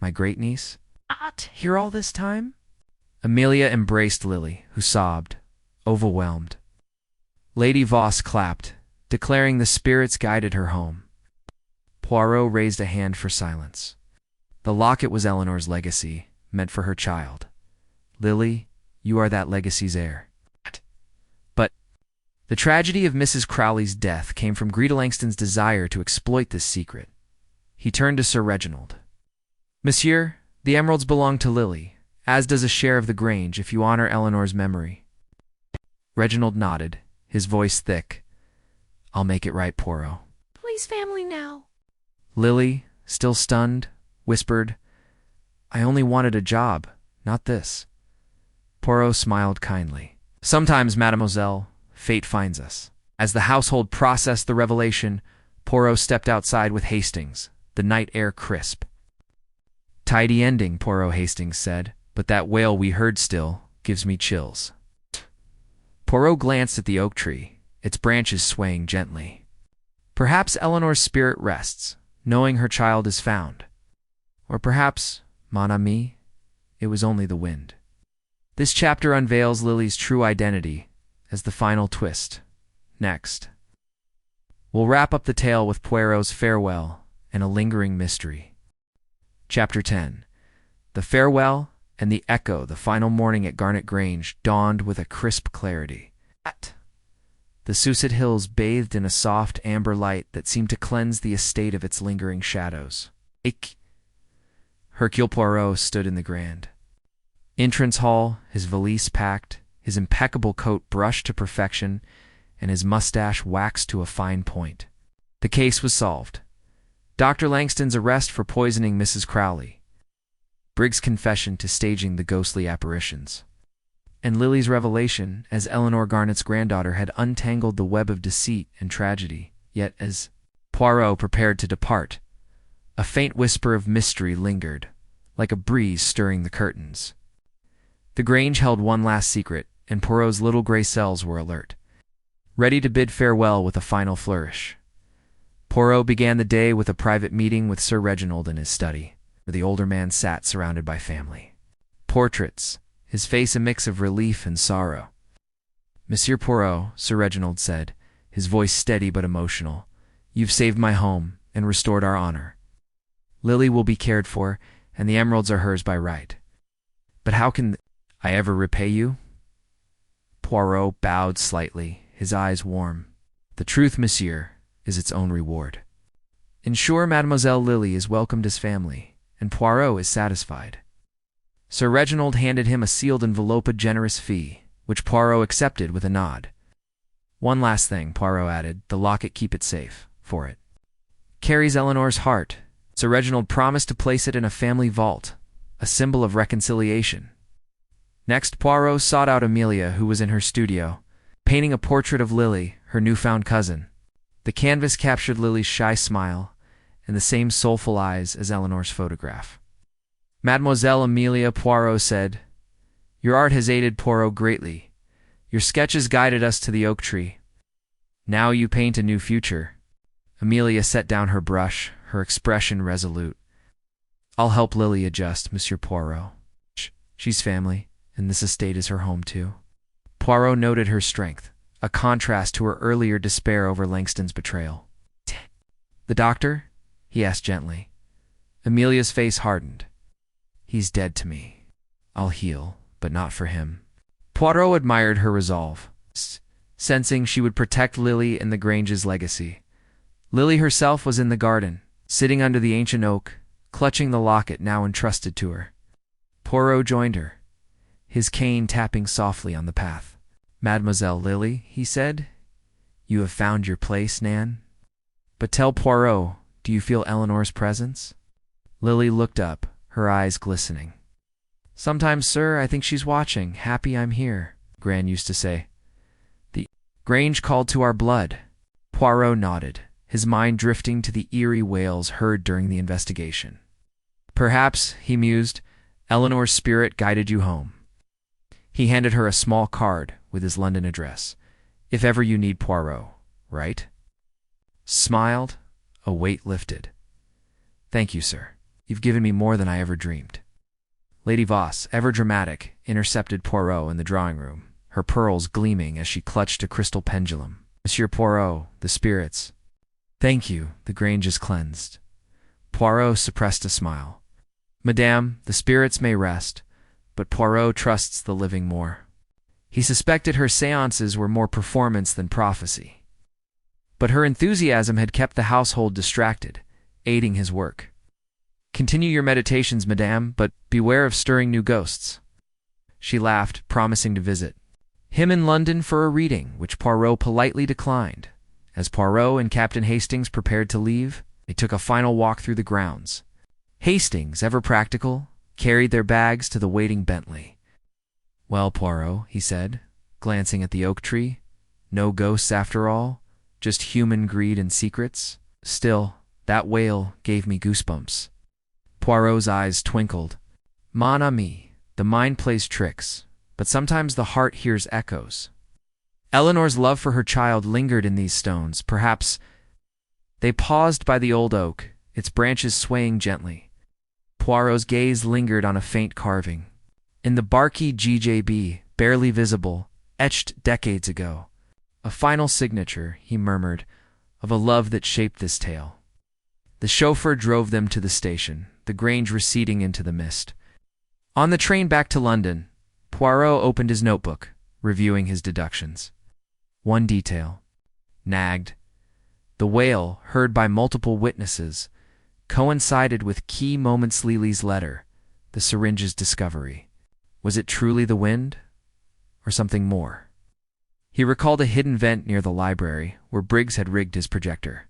"My great-niece? Not here all this time?" Amelia embraced Lily, who sobbed, overwhelmed. Lady Voss clapped, declaring the spirits guided her home. Poirot raised a hand for silence. The locket was Eleanor's legacy, meant for her child. "Lily, you are that legacy's heir." But the tragedy of Mrs. Crowley's death came from Greta Langston's desire to exploit this secret. He turned to Sir Reginald. "Monsieur, the emeralds belong to Lily, as does a share of the Grange if you honor Eleanor's memory." Reginald nodded, his voice thick. "I'll make it right, Poirot." "Please, family now." Lily, still stunned, whispered, "I only wanted a job, not this." Poirot smiled kindly. "Sometimes, mademoiselle, fate finds us." As the household processed the revelation, Poirot stepped outside with Hastings, the night air crisp. "Tidy ending," Poirot Hastings said, "but that wail we heard still gives me chills." Poirot glanced at the oak tree, its branches swaying gently. Perhaps Eleanor's spirit rests, knowing her child is found. Or perhaps, mon ami, it was only the wind. This chapter unveils Lily's true identity as the final twist. Next, we'll wrap up the tale with Poirot's farewell and a lingering mystery. Chapter 10. The farewell and the echo the final morning at Garnet Grange dawned with a crisp clarity. The Sussex hills bathed in a soft amber light that seemed to cleanse the estate of its lingering shadows. Hercule Poirot stood in the grand entrance hall, his valise packed, his impeccable coat brushed to perfection, and his mustache waxed to a fine point. The case was solved. Dr. Langston's arrest for poisoning Mrs. Crowley, Briggs' confession to staging the ghostly apparitions, and Lily's revelation as Eleanor Garnet's granddaughter had untangled the web of deceit and tragedy. Yet as Poirot prepared to depart, a faint whisper of mystery lingered, like a breeze stirring the curtains. The Grange held one last secret, and Poirot's little grey cells were alert, ready to bid farewell with a final flourish. Poirot began the day with a private meeting with Sir Reginald in his study, where the older man sat surrounded by family. Portraits, his face a mix of relief and sorrow. "Monsieur Poirot," Sir Reginald said, his voice steady but emotional, "you've saved my home and restored our honor. Lily will be cared for, and the emeralds are hers by right. But how can I ever repay you?" Poirot bowed slightly, his eyes warm. "The truth, monsieur, is its own reward. Ensure Mademoiselle Lily is welcomed as family, and Poirot is satisfied." Sir Reginald handed him a sealed envelope, a generous fee, which Poirot accepted with a nod. "One last thing," Poirot added, "the locket, keep it safe, for it carries Eleanor's heart." Sir Reginald promised to place it in a family vault, a symbol of reconciliation. Next, Poirot sought out Amelia, who was in her studio, painting a portrait of Lily, her newfound cousin. The canvas captured Lily's shy smile and the same soulful eyes as Eleanor's photograph. "Mademoiselle Amelia," Poirot said, "your art has aided Poirot greatly. Your sketches guided us to the oak tree. Now you paint a new future." Amelia set down her brush, her expression resolute. "I'll help Lily adjust, Monsieur Poirot. She's family, and this estate is her home too." Poirot noted her strength, a contrast to her earlier despair over Langston's betrayal. "The doctor?" he asked gently. Amelia's face hardened. "He's dead to me. I'll heal, but not for him." Poirot admired her resolve, sensing she would protect Lily and the Grange's legacy. Lily herself was in the garden, sitting under the ancient oak, clutching the locket now entrusted to her. Poirot joined her, his cane tapping softly on the path. "Mademoiselle Lily," he said, "you have found your place, Nan. But tell Poirot, do you feel Eleanor's presence?" Lily looked up, her eyes glistening. "Sometimes, sir, I think she's watching, happy I'm here," Gran used to say. "The Grange called to our blood." Poirot nodded, his mind drifting to the eerie wails heard during the investigation. "Perhaps," he mused, "Eleanor's spirit guided you home." He handed her a small card with his London address. "If ever you need Poirot, right?" Smiled, a weight lifted. "Thank you, sir. You've given me more than I ever dreamed." Lady Voss, ever dramatic, intercepted Poirot in the drawing-room, her pearls gleaming as she clutched a crystal pendulum. "Monsieur Poirot, the spirits—" "Thank you, the Grange is cleansed." Poirot suppressed a smile. "Madame, the spirits may rest, but Poirot trusts the living more." He suspected her seances were more performance than prophecy. But her enthusiasm had kept the household distracted, aiding his work. "Continue your meditations, madame, but beware of stirring new ghosts." She laughed, promising to visit him in London for a reading, which Poirot politely declined. As Poirot and Captain Hastings prepared to leave, they took a final walk through the grounds. Hastings, ever practical, carried their bags to the waiting Bentley. "Well, Poirot," he said, glancing at the oak tree, "no ghosts after all, just human greed and secrets. Still, that wail gave me goosebumps." Poirot's eyes twinkled. "Mon ami, the mind plays tricks, but sometimes the heart hears echoes. Eleanor's love for her child lingered in these stones, perhaps." They paused by the old oak, its branches swaying gently. Poirot's gaze lingered on a faint carving. In the barky GJB, barely visible, etched decades ago. "A final signature," he murmured, "of a love that shaped this tale." The chauffeur drove them to the station, the Grange receding into the mist. On the train back to London, Poirot opened his notebook, reviewing his deductions. One detail nagged. The wail, heard by multiple witnesses, coincided with key moments: Lily's letter, the syringe's discovery. Was it truly the wind, or something more? He recalled a hidden vent near the library, where Briggs had rigged his projector.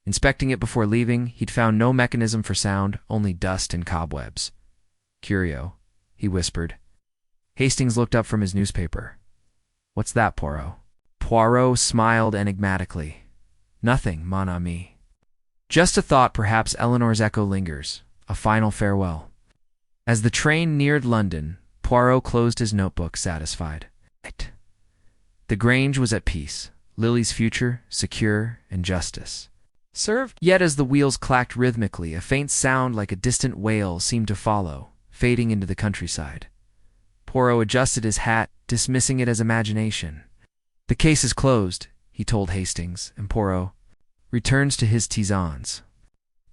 Inspecting it before leaving, he'd found no mechanism for sound, only dust and cobwebs. "Curio," he whispered. Hastings looked up from his newspaper. "What's that, Poirot?" Poirot smiled enigmatically. "Nothing, mon ami. Just a thought. Perhaps Eleanor's echo lingers. A final farewell." As the train neared London, Poirot closed his notebook, satisfied. The Grange was at peace, Lily's future secure, and justice served. Yet as the wheels clacked rhythmically, a faint sound like a distant wail seemed to follow, fading into the countryside. Poirot adjusted his hat, dismissing it as imagination. "The case is closed," he told Hastings, and Poirot returns to his tisanes.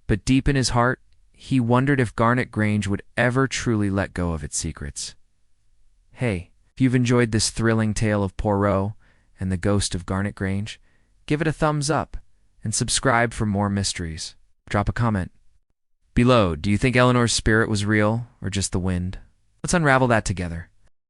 But deep in his heart, he wondered if Garnet Grange would ever truly let go of its secrets. Hey, if you've enjoyed this thrilling tale of Poirot and the ghost of Garnet Grange, give it a thumbs up and subscribe for more mysteries. Drop a comment below. Do you think Eleanor's spirit was real or just the wind? Let's unravel that together.